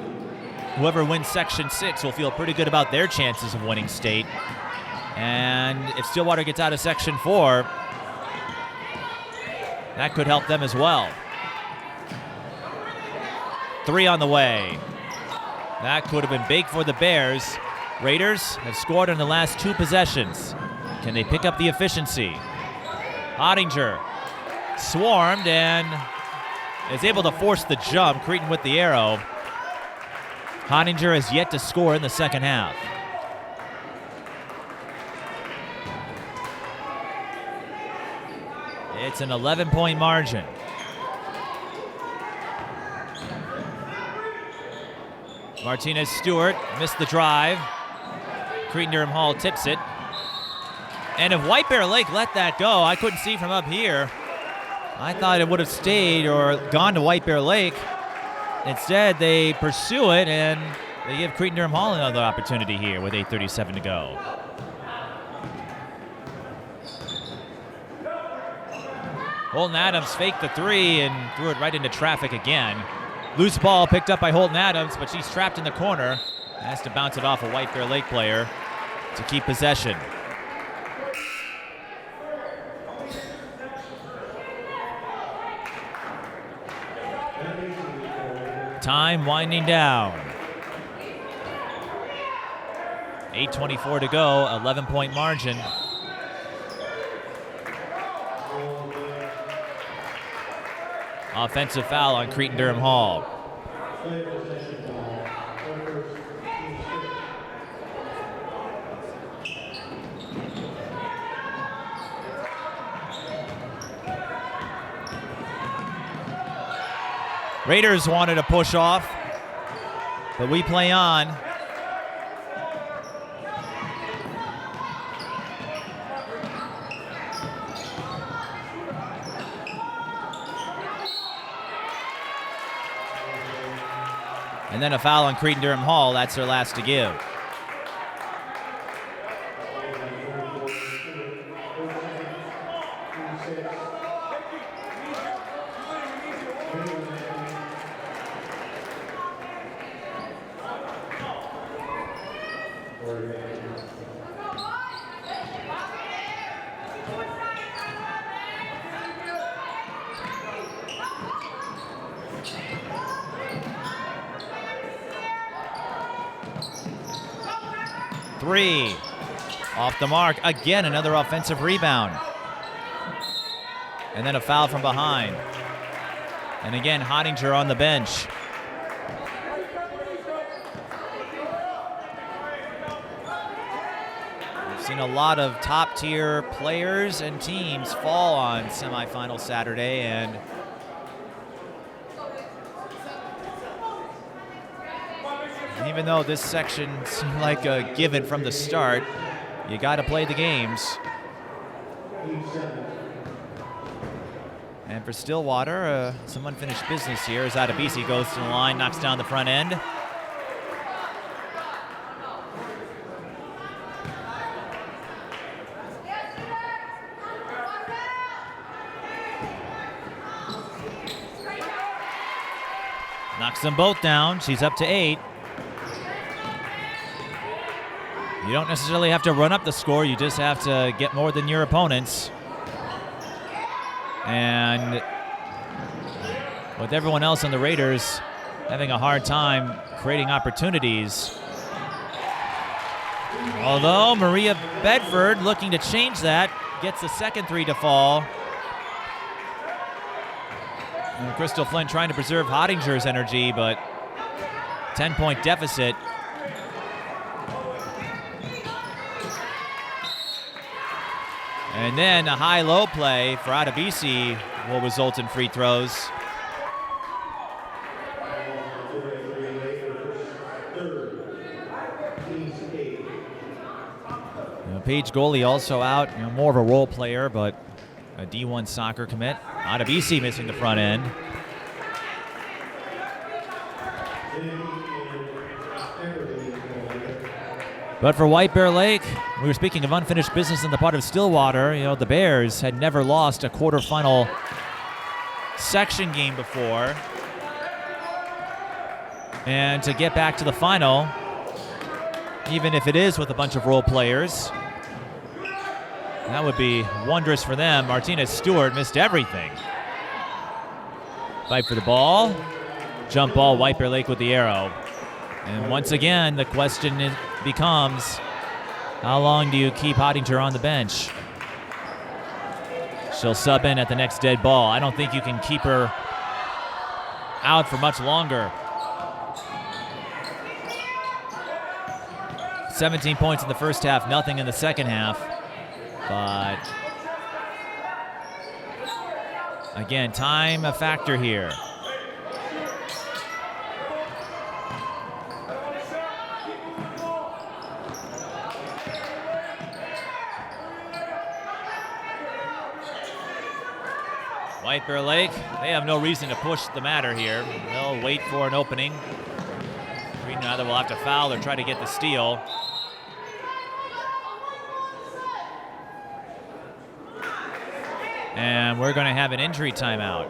whoever wins Section 6 will feel pretty good about their chances of winning state. And if Stillwater gets out of Section 4, that could help them as well. 3 on the way. That could have been big for the Bears. Raiders have scored on the last 2 possessions. Can they pick up the efficiency? Hottinger swarmed and is able to force the jump. Cretin with the arrow. Hottinger has yet to score in the second half. It's an 11-point margin. Martinez-Stewart missed the drive. Cretin-Derham Hall tips it. And if White Bear Lake let that go, I couldn't see from up here. I thought it would have stayed or gone to White Bear Lake. Instead, they pursue it, and they give Cretin-Derham Hall another opportunity here with 8:37 to go. Holton Adams faked the 3 and threw it right into traffic again. Loose ball picked up by Holton Adams, but she's trapped in the corner. Has to bounce it off a White Bear Lake player to keep possession. Time winding down. 8:24 to go, 11-point margin. Offensive foul on Cretin-Derham Hall. Raiders wanted to push off, but we play on. And then a foul on Cretin-Derham Hall. That's their last to give. Three. Off the mark. Again, another offensive rebound. And then a foul from behind. And again, Hottinger on the bench. We've seen a lot of top-tier players and teams fall on semifinal Saturday, and even though this section seemed like a given from the start, you got to play the games. And for Stillwater, some unfinished business here as Adebisi goes to the line, knocks down the front end. Knocks them both down. She's up to 8. You don't necessarily have to run up the score. You just have to get more than your opponents. And with everyone else on the Raiders having a hard time creating opportunities. Although Maria Bedford looking to change that, gets the second 3 to fall. And Crystal Flynn trying to preserve Hottinger's energy, but 10-point deficit. And then a high-low play for Adebisi will result in free throws. Paige goalie also out, more of a role player, but a D1 soccer commit. Adebisi missing the front end. But for White Bear Lake, we were speaking of unfinished business in the part of Stillwater. The Bears had never lost a quarterfinal section game before. And to get back to the final, even if it is with a bunch of role players, that would be wondrous for them. Martinez Stewart missed everything. Fight for the ball. Jump ball, White Bear Lake with the arrow. And once again, the question becomes, how long do you keep Hottinger on the bench? She'll sub in at the next dead ball. I don't think you can keep her out for much longer. 17 points in the first half, nothing in the second half. But again, time a factor here. White Bear Lake, they have no reason to push the matter here. They'll wait for an opening. Green either will have to foul or try to get the steal. And we're going to have an injury timeout.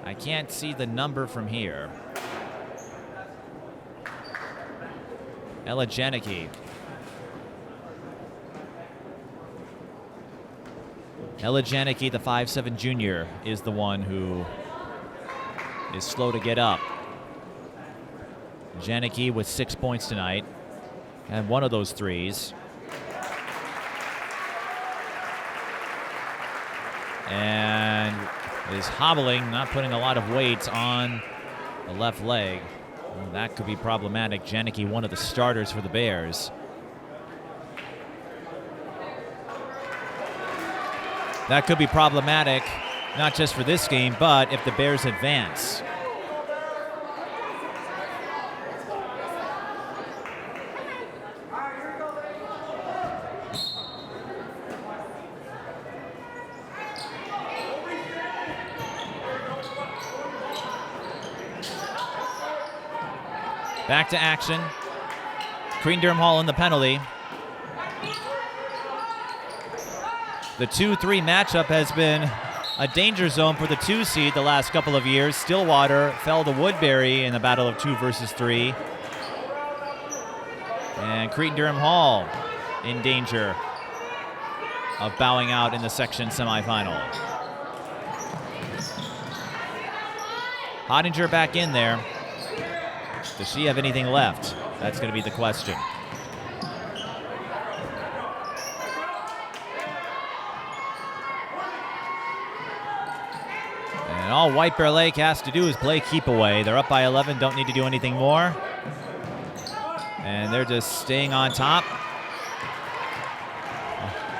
I can't see the number from here. Ella Janicki. Ella Janicki, the 5'7" junior, is the one who is slow to get up. Janicki with 6 points tonight, and one of those threes. And is hobbling, not putting a lot of weight on the left leg. Well, that could be problematic. Janicki, one of the starters for the Bears. That could be problematic, not just for this game, but if the Bears advance. Back to action. Cretin-Derham Hall in the penalty. The 2-3 matchup has been a danger zone for the 2 seed the last couple of years. Stillwater fell to Woodbury in the battle of 2 versus 3. And Cretin-Derham Hall in danger of bowing out in the section semifinal. Hottinger back in there. Does she have anything left? That's going to be the question. And all White Bear Lake has to do is play keep away. They're up by 11, don't need to do anything more. And they're just staying on top.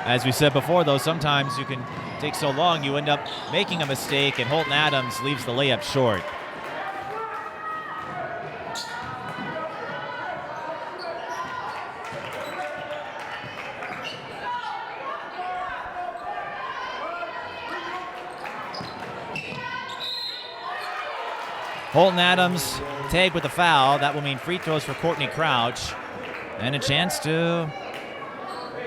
As we said before, though, sometimes you can take so long you end up making a mistake, and Holton Adams leaves the layup short. Holton Adams tagged with a foul. That will mean free throws for Courtney Crouch. And a chance to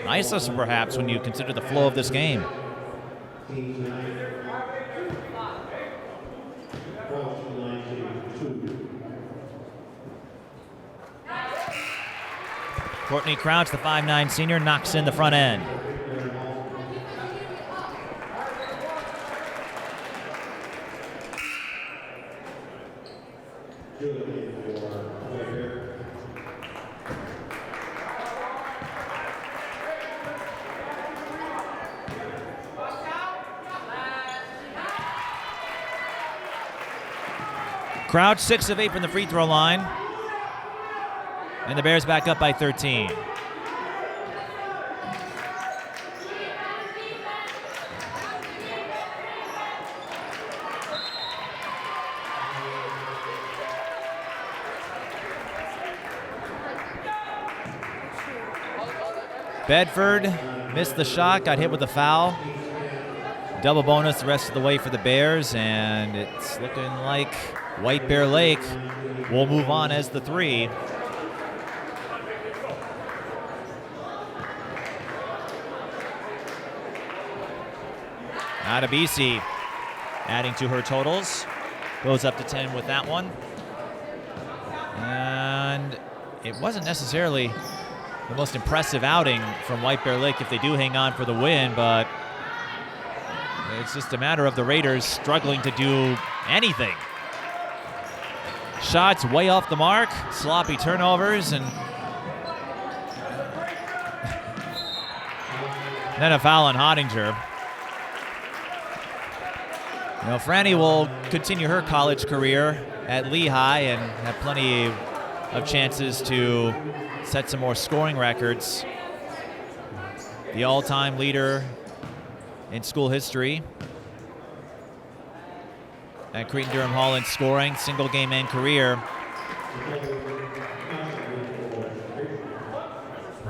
ice us, perhaps, when you consider the flow of this game. Courtney Crouch, the 5'9" senior, knocks in the front end. Crouch 6 of 8 from the free throw line. And the Bears back up by 13. Bedford missed the shot, got hit with a foul. Double bonus the rest of the way for the Bears, and it's looking like White Bear Lake will move on as the 3. Adebisi adding to her totals. Goes up to 10 with that one. And it wasn't necessarily the most impressive outing from White Bear Lake if they do hang on for the win, but it's just a matter of the Raiders struggling to do anything. Shots way off the mark, sloppy turnovers, and then a foul on Hottinger. You know, Franny will continue her college career at Lehigh and have plenty of chances to set some more scoring records. The all-time leader in school history at Cretin-Derham Hall in scoring, single game and career.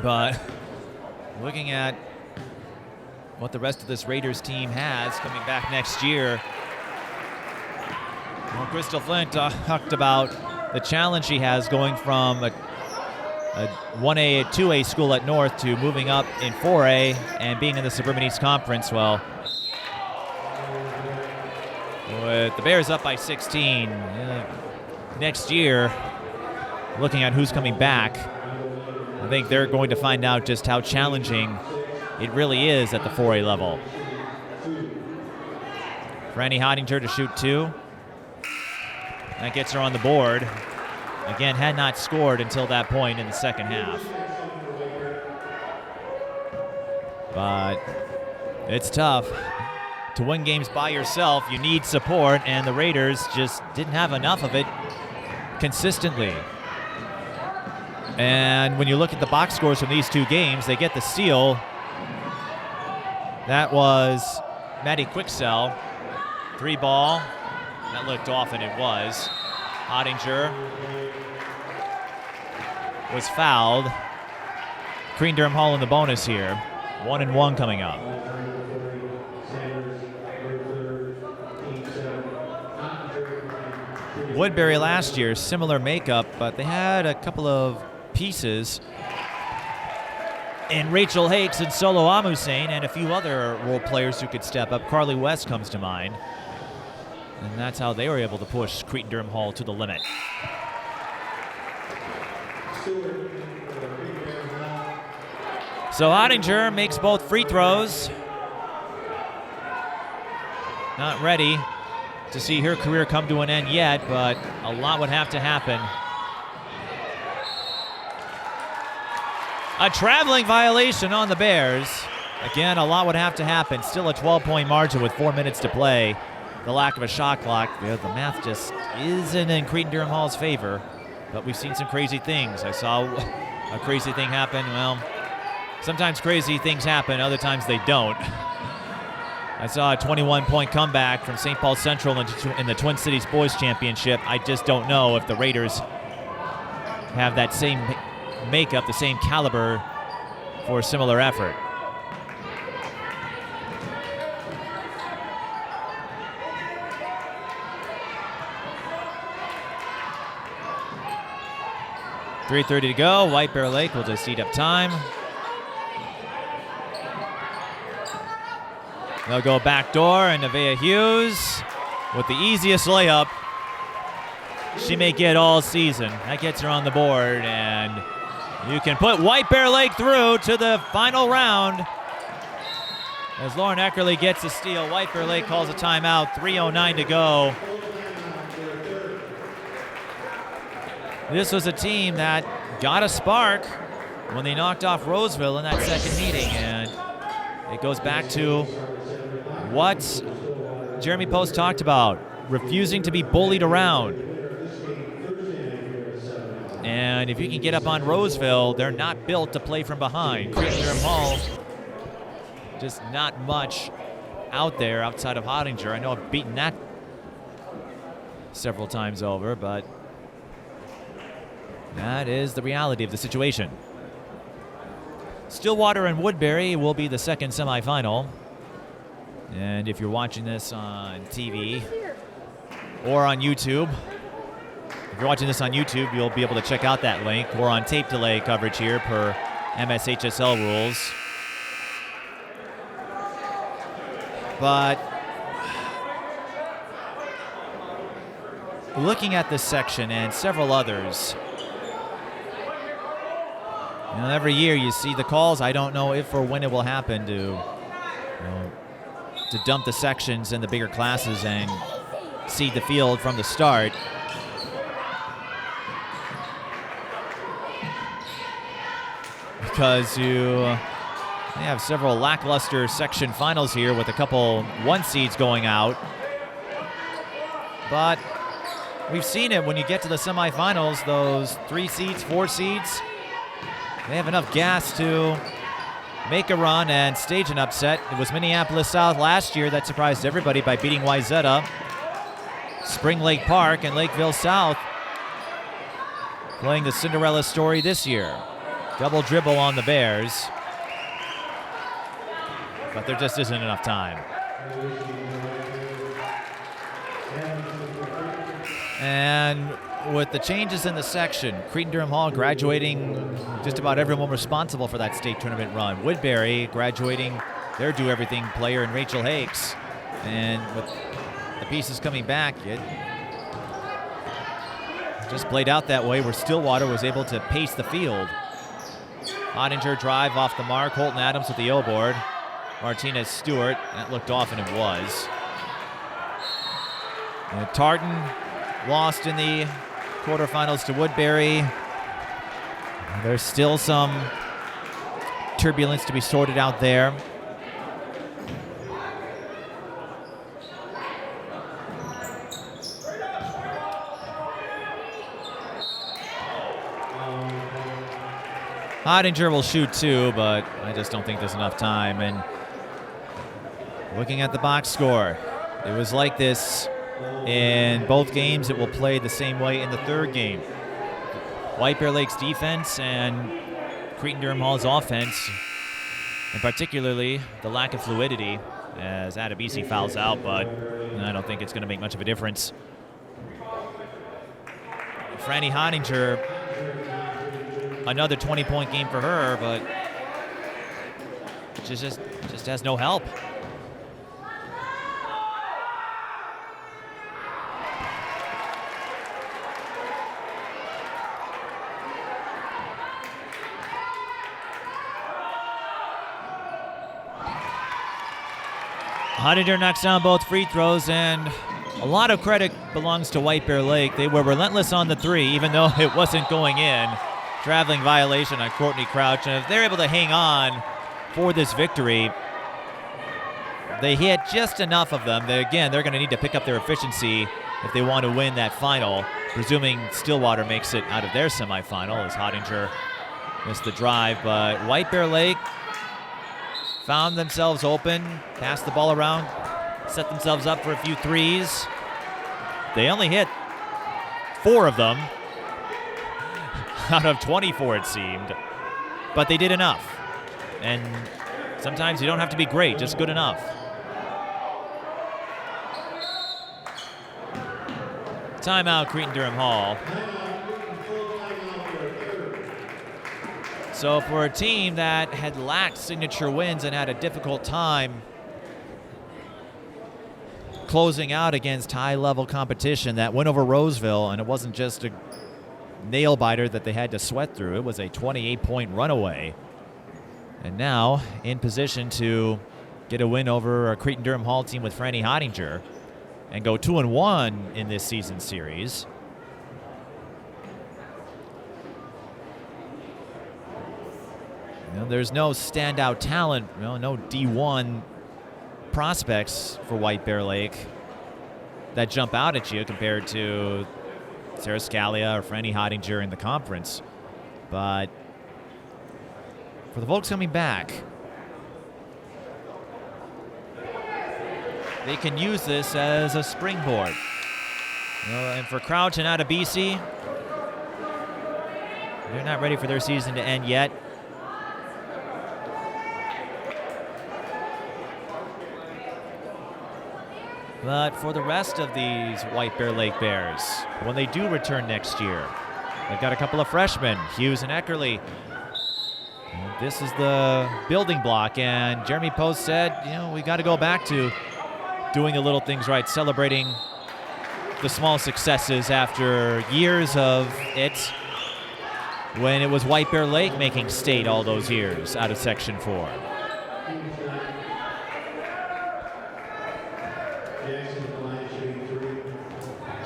But looking at what the rest of this Raiders team has coming back next year, well, Crystal Flint talked about the challenge she has going from a 1A, 2A school at North to moving up in 4A and being in the Suburban East Conference. Well, with the Bears up by 16, next year, looking at who's coming back, I think they're going to find out just how challenging it really is at the 4A level. Franny Heidinger to shoot 2. That gets her on the board. Again, had not scored until that point in the second half. But it's tough. To win games by yourself, you need support, and the Raiders just didn't have enough of it consistently. And when you look at the box scores from these 2 games, they get the steal. That was Maddie Quicksell. 3 ball. That looked off, and it was. Ottinger was fouled. Cretin-Derham Hall in the bonus here. 1-1 coming up. Woodbury last year, similar makeup, but they had a couple of pieces in Rachel Hakes and Solo Amusain and a few other role players who could step up. Carly West comes to mind. And that's how they were able to push Cretin-Derham Hall to the limit. So Ottinger makes both free throws. Not ready to see her career come to an end yet, but a lot would have to happen. A traveling violation on the Bears. Again, a lot would have to happen. Still a 12-point margin with 4 minutes to play. The lack of a shot clock, the math just isn't in Cretin-Derham Hall's favor. But we've seen some crazy things. I saw a crazy thing happen. Well, sometimes crazy things happen, other times they don't. I saw a 21-point comeback from St. Paul Central in the Twin Cities Boys Championship. I just don't know if the Raiders have that same makeup, the same caliber for a similar effort. .330 to go. White Bear Lake will just eat up time. They'll go back door, and Nevaeh Hughes with the easiest layup she may get all season. That gets her on the board, and you can put White Bear Lake through to the final round. As Lauren Eckerly gets a steal, White Bear Lake calls a timeout, 3:09 to go. This was a team that got a spark when they knocked off Roseville in that second meeting, and it goes back to what Jeremy Post talked about, refusing to be bullied around. And if you can get up on Roseville, they're not built to play from behind. Cretin-Derham Hall, just not much out there outside of Ottinger. I know I've beaten that several times over, but that is the reality of the situation. Stillwater and Woodbury will be the second semifinal. And if you're watching this on TV or on YouTube, if you're watching this on YouTube, you'll be able to check out that link. We're on tape delay coverage here per MSHSL rules. But looking at this section and several others, every year you see the calls. I don't know if or when it will happen to dump the sections in the bigger classes and seed the field from the start. Because you have several lackluster section finals here with a couple 1 seeds going out. But we've seen it when you get to the semifinals, those 3 seeds, 4 seeds, they have enough gas to make a run and stage an upset. It was Minneapolis South last year that surprised everybody by beating Wayzata. Spring Lake Park and Lakeville South playing the Cinderella story this year. Double dribble on the Bears, but there just isn't enough time. And with the changes in the section, Cretin-Derham Hall graduating just about everyone responsible for that state tournament run. Woodbury graduating their do-everything player in Rachel Hakes. And with the pieces coming back, it just played out that way where Stillwater was able to pace the field. Ottinger drive off the mark. Holton Adams with the O board. Martinez Stewart. That looked off, and it was. Tartan lost in the quarterfinals to Woodbury. There's still some turbulence to be sorted out there. Hottinger will shoot too, but I just don't think there's enough time. And looking at the box score, it was like this in both games. It will play the same way in the third game. White Bear Lake's defense and Cretin-Derham Hall's offense, and particularly the lack of fluidity as Adebisi fouls out, but I don't think it's going to make much of a difference. Franny Hottinger, another 20-point game for her, but just has no help. Hottinger knocks down both free throws, and a lot of credit belongs to White Bear Lake. They were relentless on the three, even though it wasn't going in. Traveling violation on Courtney Crouch, and if they're able to hang on for this victory, they hit just enough of them. They're going to need to pick up their efficiency if they want to win that final, presuming Stillwater makes it out of their semifinal as Hottinger missed the drive. But White Bear Lake found themselves open, passed the ball around, set themselves up for a few threes. They only hit 4 of them out of 24, it seemed. But they did enough. And sometimes you don't have to be great, just good enough. Timeout, Cretin-Derham Hall. So for a team that had lacked signature wins and had a difficult time closing out against high-level competition, that win over Roseville, and it wasn't just a nail-biter that they had to sweat through. It was a 28-point runaway. And now in position to get a win over a Cretin-Derham Hall team with Franny Hottinger and go 2-1 in this season series. You know, there's no standout talent, no D1 prospects for White Bear Lake that jump out at you compared to Sarah Scalia or Franny Hottinger in the conference. But for the folks coming back, they can use this as a springboard. And for Crouch and Adebisi, they're not ready for their season to end yet. But for the rest of these White Bear Lake Bears, when they do return next year, they've got a couple of freshmen, Hughes and Eckerly. And this is the building block, and Jeremy Post said, we got to go back to doing the little things right, celebrating the small successes after years of it when it was White Bear Lake making state all those years out of Section 4.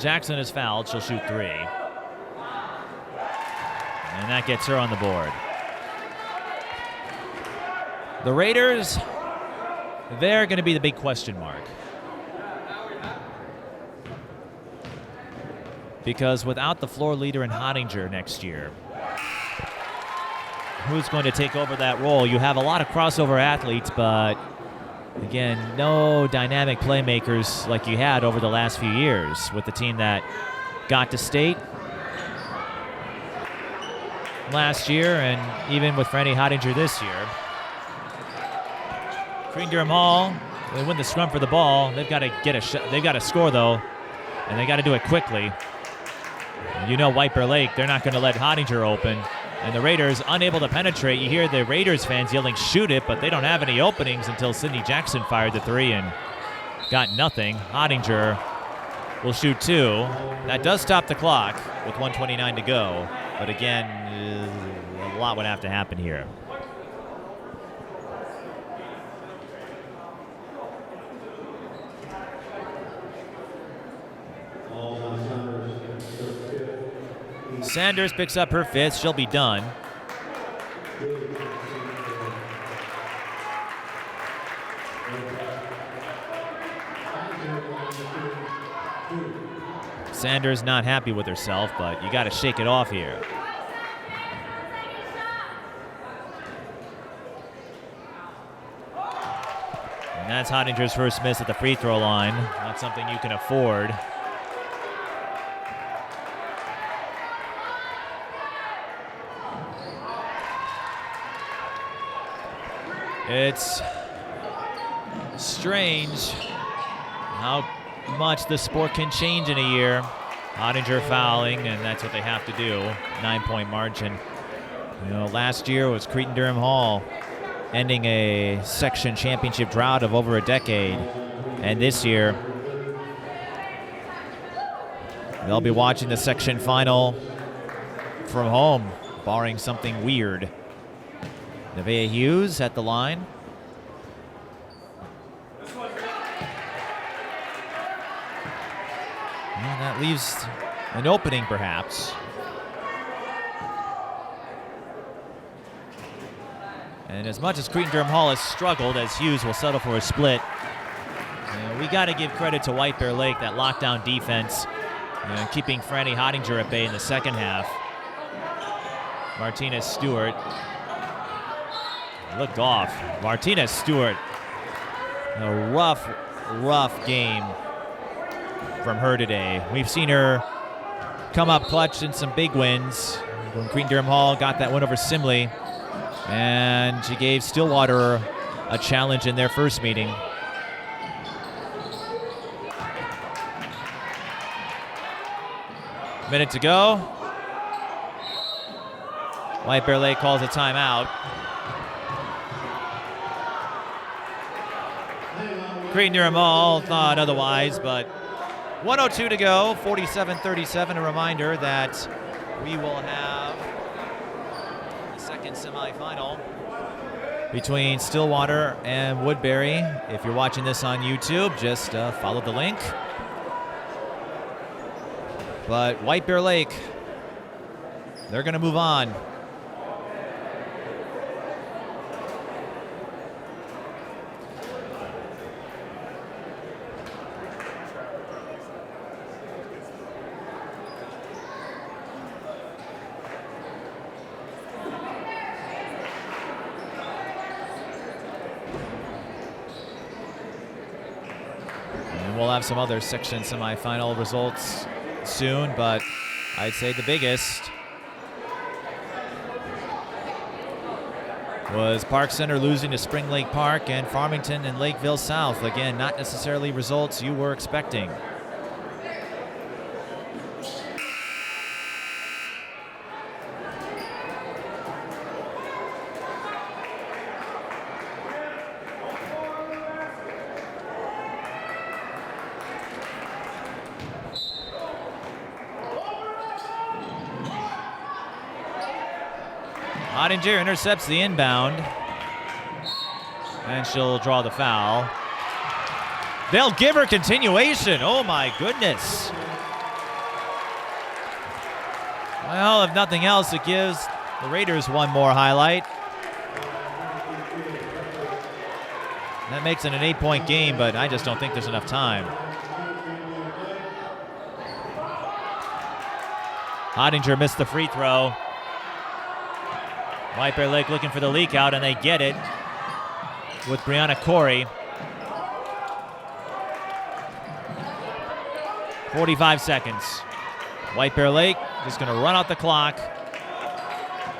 Jackson is fouled. She'll shoot 3. And that gets her on the board. The Raiders, they're going to be the big question mark. Because without the floor leader in Hottinger next year, who's going to take over that role? You have a lot of crossover athletes, but again, no dynamic playmakers like you had over the last few years with the team that got to state last year and even with Franny Hottinger this year. Cretin-Derham Hall, they win the scrum for the ball. They've got to get a shot. They've got to score though, and they got to do it quickly. White Bear Lake, they're not going to let Hottinger open. And the Raiders unable to penetrate. You hear the Raiders fans yelling, shoot it, but they don't have any openings until Sydney Jackson fired the 3 and got nothing. Hottinger will shoot 2. That does stop the clock with 1:29 to go. But again, a lot would have to happen here. Sanders picks up her 5th. She'll be done. Sanders not happy with herself, but you got to shake it off here. And that's Hottinger's first miss at the free throw line. Not something you can afford. It's strange how much the sport can change in a year. Hottinger fouling, and that's what they have to do. 9-point margin. You know, last year was Cretin-Derham Hall ending a section championship drought of over a decade. And this year, they'll be watching the section final from home, barring something weird. Nevaeh Hughes at the line. And that leaves an opening, perhaps. And as much as Cretin-Derham Hall has struggled, as Hughes will settle for a split, we got to give credit to White Bear Lake, that lockdown defense, keeping Franny Hottinger at bay in the second half. Martinez Stewart looked off. Martinez Stewart, a rough game from her today. We've seen her come up clutch in some big wins. When Cretin-Derham Hall got that win over Simley, and she gave Stillwater a challenge in their first meeting. Minute to go. White Bear Lake calls a timeout. Cretin-Derham Hall thought otherwise, but 1:02 to go, 47-37. A reminder that we will have the second semifinal between Stillwater and Woodbury. If you're watching this on YouTube, just follow the link. But White Bear Lake, they're going to move on. We'll have some other section semifinal results soon, but I'd say the biggest was Park Center losing to Spring Lake Park and Farmington and Lakeville South. Again, not necessarily results you were expecting. Hottinger intercepts the inbound, and she'll draw the foul. They'll give her continuation. Oh my goodness. Well, if nothing else, it gives the Raiders one more highlight. That makes it an 8-point game, but I just don't think there's enough time. Hottinger missed the free throw. White Bear Lake looking for the leak out, and they get it with Brianna Corey. 45 seconds. White Bear Lake just going to run out the clock.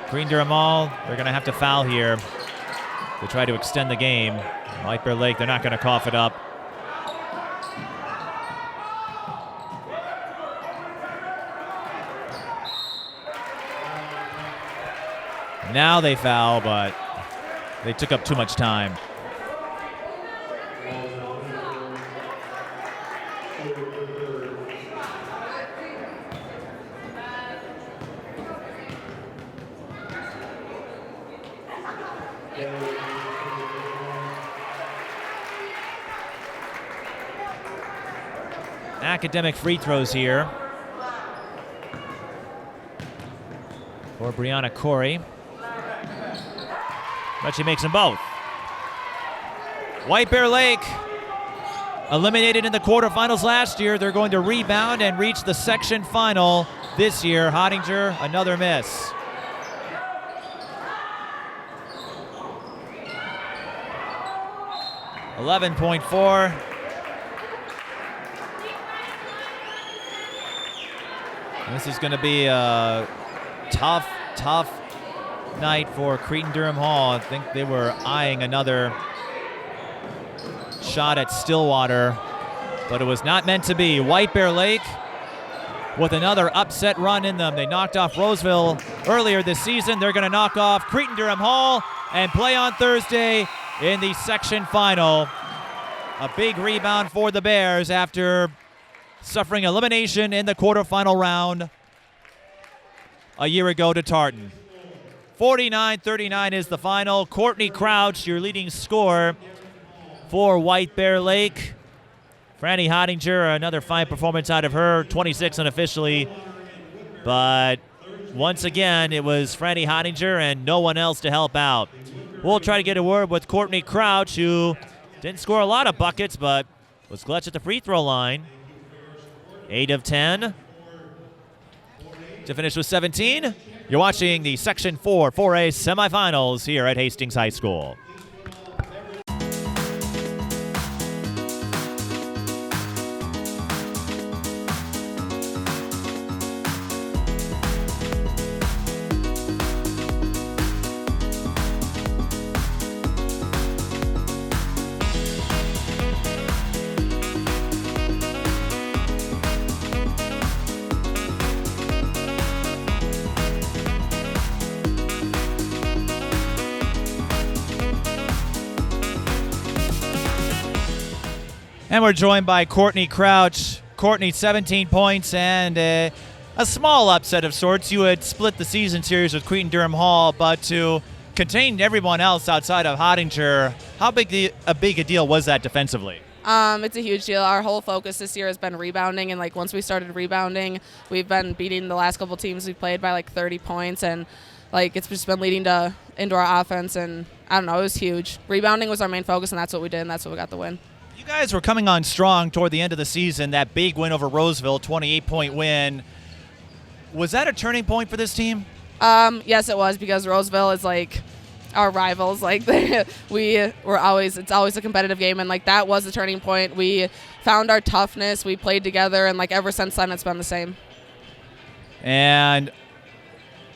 Cretin-Derham Hall, they're going to have to foul here to try to extend the game. White Bear Lake, they're not going to cough it up. Now they foul, but they took up too much time. Academic free throws here. for Brianna Corey. But she makes them both. White Bear Lake eliminated in the quarterfinals last year. They're going to rebound and reach the section final this year. Hottinger, another miss. $11.4. This is going to be a tough night for Cretin-Derham Hall. I think they were eyeing another shot at Stillwater, but it was not meant to be. White Bear Lake with another upset run in them. They knocked off Roseville earlier this season. They're going to knock off Cretin-Derham Hall and play on Thursday in the section final. A big rebound for the Bears after suffering elimination in the quarterfinal round a year ago to Tartan. 49-39 is the final. Courtney Crouch, your leading scorer for White Bear Lake. Franny Hottinger, another fine performance out of her, 26 unofficially. But once again, it was Franny Hottinger and no one else to help out. We'll try to get a word with Courtney Crouch, who didn't score a lot of buckets, but was clutch at the free throw line. 8 of 10 to finish with 17. You're watching the Section 4 4A semifinals here at Hastings High School. And we're joined by Courtney Crouch. Courtney, 17 points and a small upset of sorts. You had split the season series with Cretin-Derham Hall, but to contain everyone else outside of Hottinger, how big a deal was that defensively? It's a huge deal. Our whole focus this year has been rebounding, and once we started rebounding, we've been beating the last couple teams we played by 30 points, and it's just been leading into our offense, and I don't know, it was huge. Rebounding was our main focus, and that's what we did, and that's what we got the win. You guys were coming on strong toward the end of the season, that big win over Roseville, 28-point win. Was that a turning point for this team? Yes, it was, because Roseville is our rivals. It's always a competitive game, and that was a turning point. We found our toughness, we played together, and ever since then it's been the same. And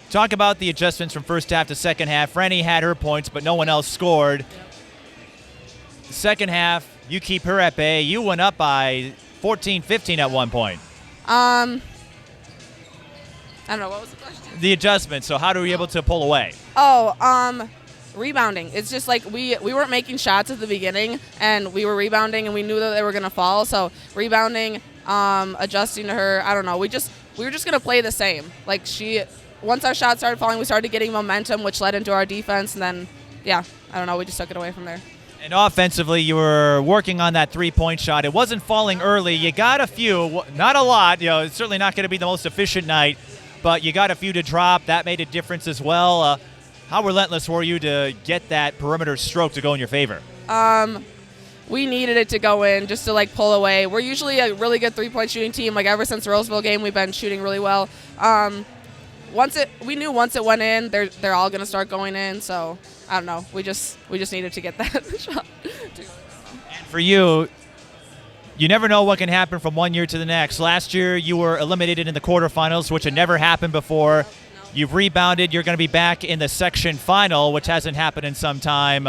talk about the adjustments from first half to second half. Franny had her points, but no one else scored. Yep. The second half, you keep her at bay. You went up by 14-15 at one point. I don't know, what was the question? The adjustment. So how were you able to pull away? Rebounding. It's just we weren't making shots at the beginning, and we were rebounding, and we knew that they were going to fall. So rebounding, adjusting to her. I don't know. We were just going to play the same. Once our shots started falling, we started getting momentum, which led into our defense, and then I don't know. We just took it away from there. And offensively, you were working on that three-point shot. It wasn't falling early. You got a few, not a lot. It's certainly not going to be the most efficient night, but you got a few to drop. That made a difference as well. How relentless were you to get that perimeter stroke to go in your favor? We needed it to go in just to pull away. We're usually a really good three-point shooting team. Ever since the Roseville game, we've been shooting really well. We knew once it went in, they're all going to start going in. So I don't know. We just needed to get that shot. And for you, you never know what can happen from one year to the next. Last year, you were eliminated in the quarterfinals, which had never happened before. No. You've rebounded. You're going to be back in the section final, which hasn't happened in some time.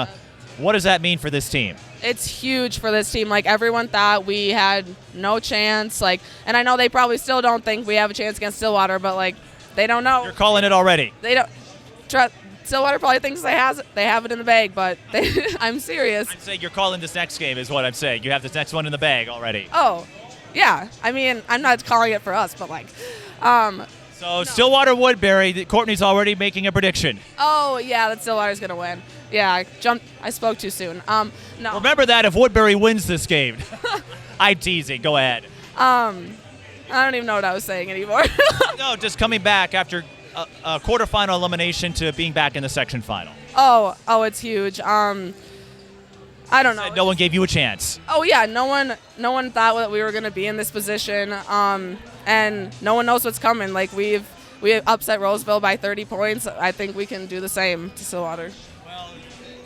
What does that mean for this team? It's huge for this team. Everyone thought we had no chance. And I know they probably still don't think we have a chance against Stillwater, but they don't know. You're calling it already. They don't. Stillwater probably thinks they have it in the bag, but I'm serious. I'm saying you're calling this next game is what I'm saying. You have this next one in the bag already. Oh, yeah. I mean, I'm not calling it for us, but So Stillwater Woodbury, Courtney's already making a prediction. Oh, yeah, that Stillwater's going to win. Yeah, I spoke too soon. No. Remember that if Woodbury wins this game. I'm teasing. Go ahead. I don't even know what I was saying anymore. No, just coming back after a quarterfinal elimination to being back in the section final? Oh, it's huge. I don't know. No one gave you a chance. Oh yeah, no one thought that we were gonna be in this position, and no one knows what's coming. Like we upset Roseville by 30 points. I think we can do the same to Stillwater.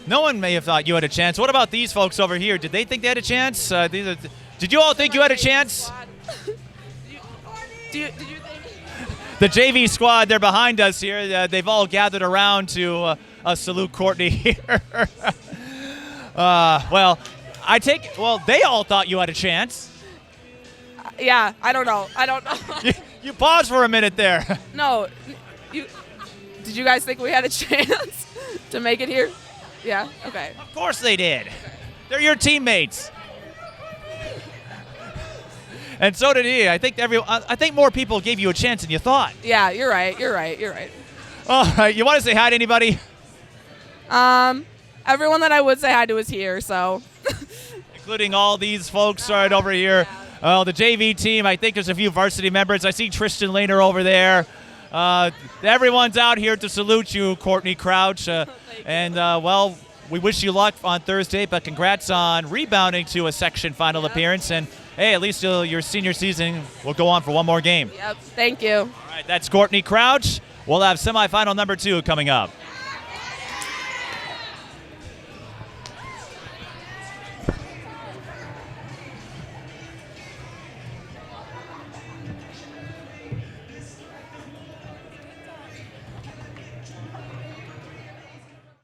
No one may have thought you had a chance. What about these folks over here? Did they think they had a chance? Did you all think you had a chance? Did you think? The JV squad, they're behind us here. They've all gathered around to salute Courtney here. They all thought you had a chance. Yeah, I don't know. You paused for a minute there. No, did you guys think we had a chance to make it here? Yeah. Okay. Of course they did. They're your teammates. And so did he. I think more people gave you a chance than you thought. Yeah, you're right. All right. You want to say hi to anybody? Everyone that I would say hi to is here, so. Including all these folks right over here. The JV team, I think there's a few varsity members. I see Tristan Lehner over there. Everyone's out here to salute you, Courtney Crouch. We wish you luck on Thursday, but congrats on rebounding to a section final appearance. And, hey, at least your senior season will go on for one more game. Yep, thank you. All right, that's Courtney Crouch. We'll have semifinal number 2 coming up.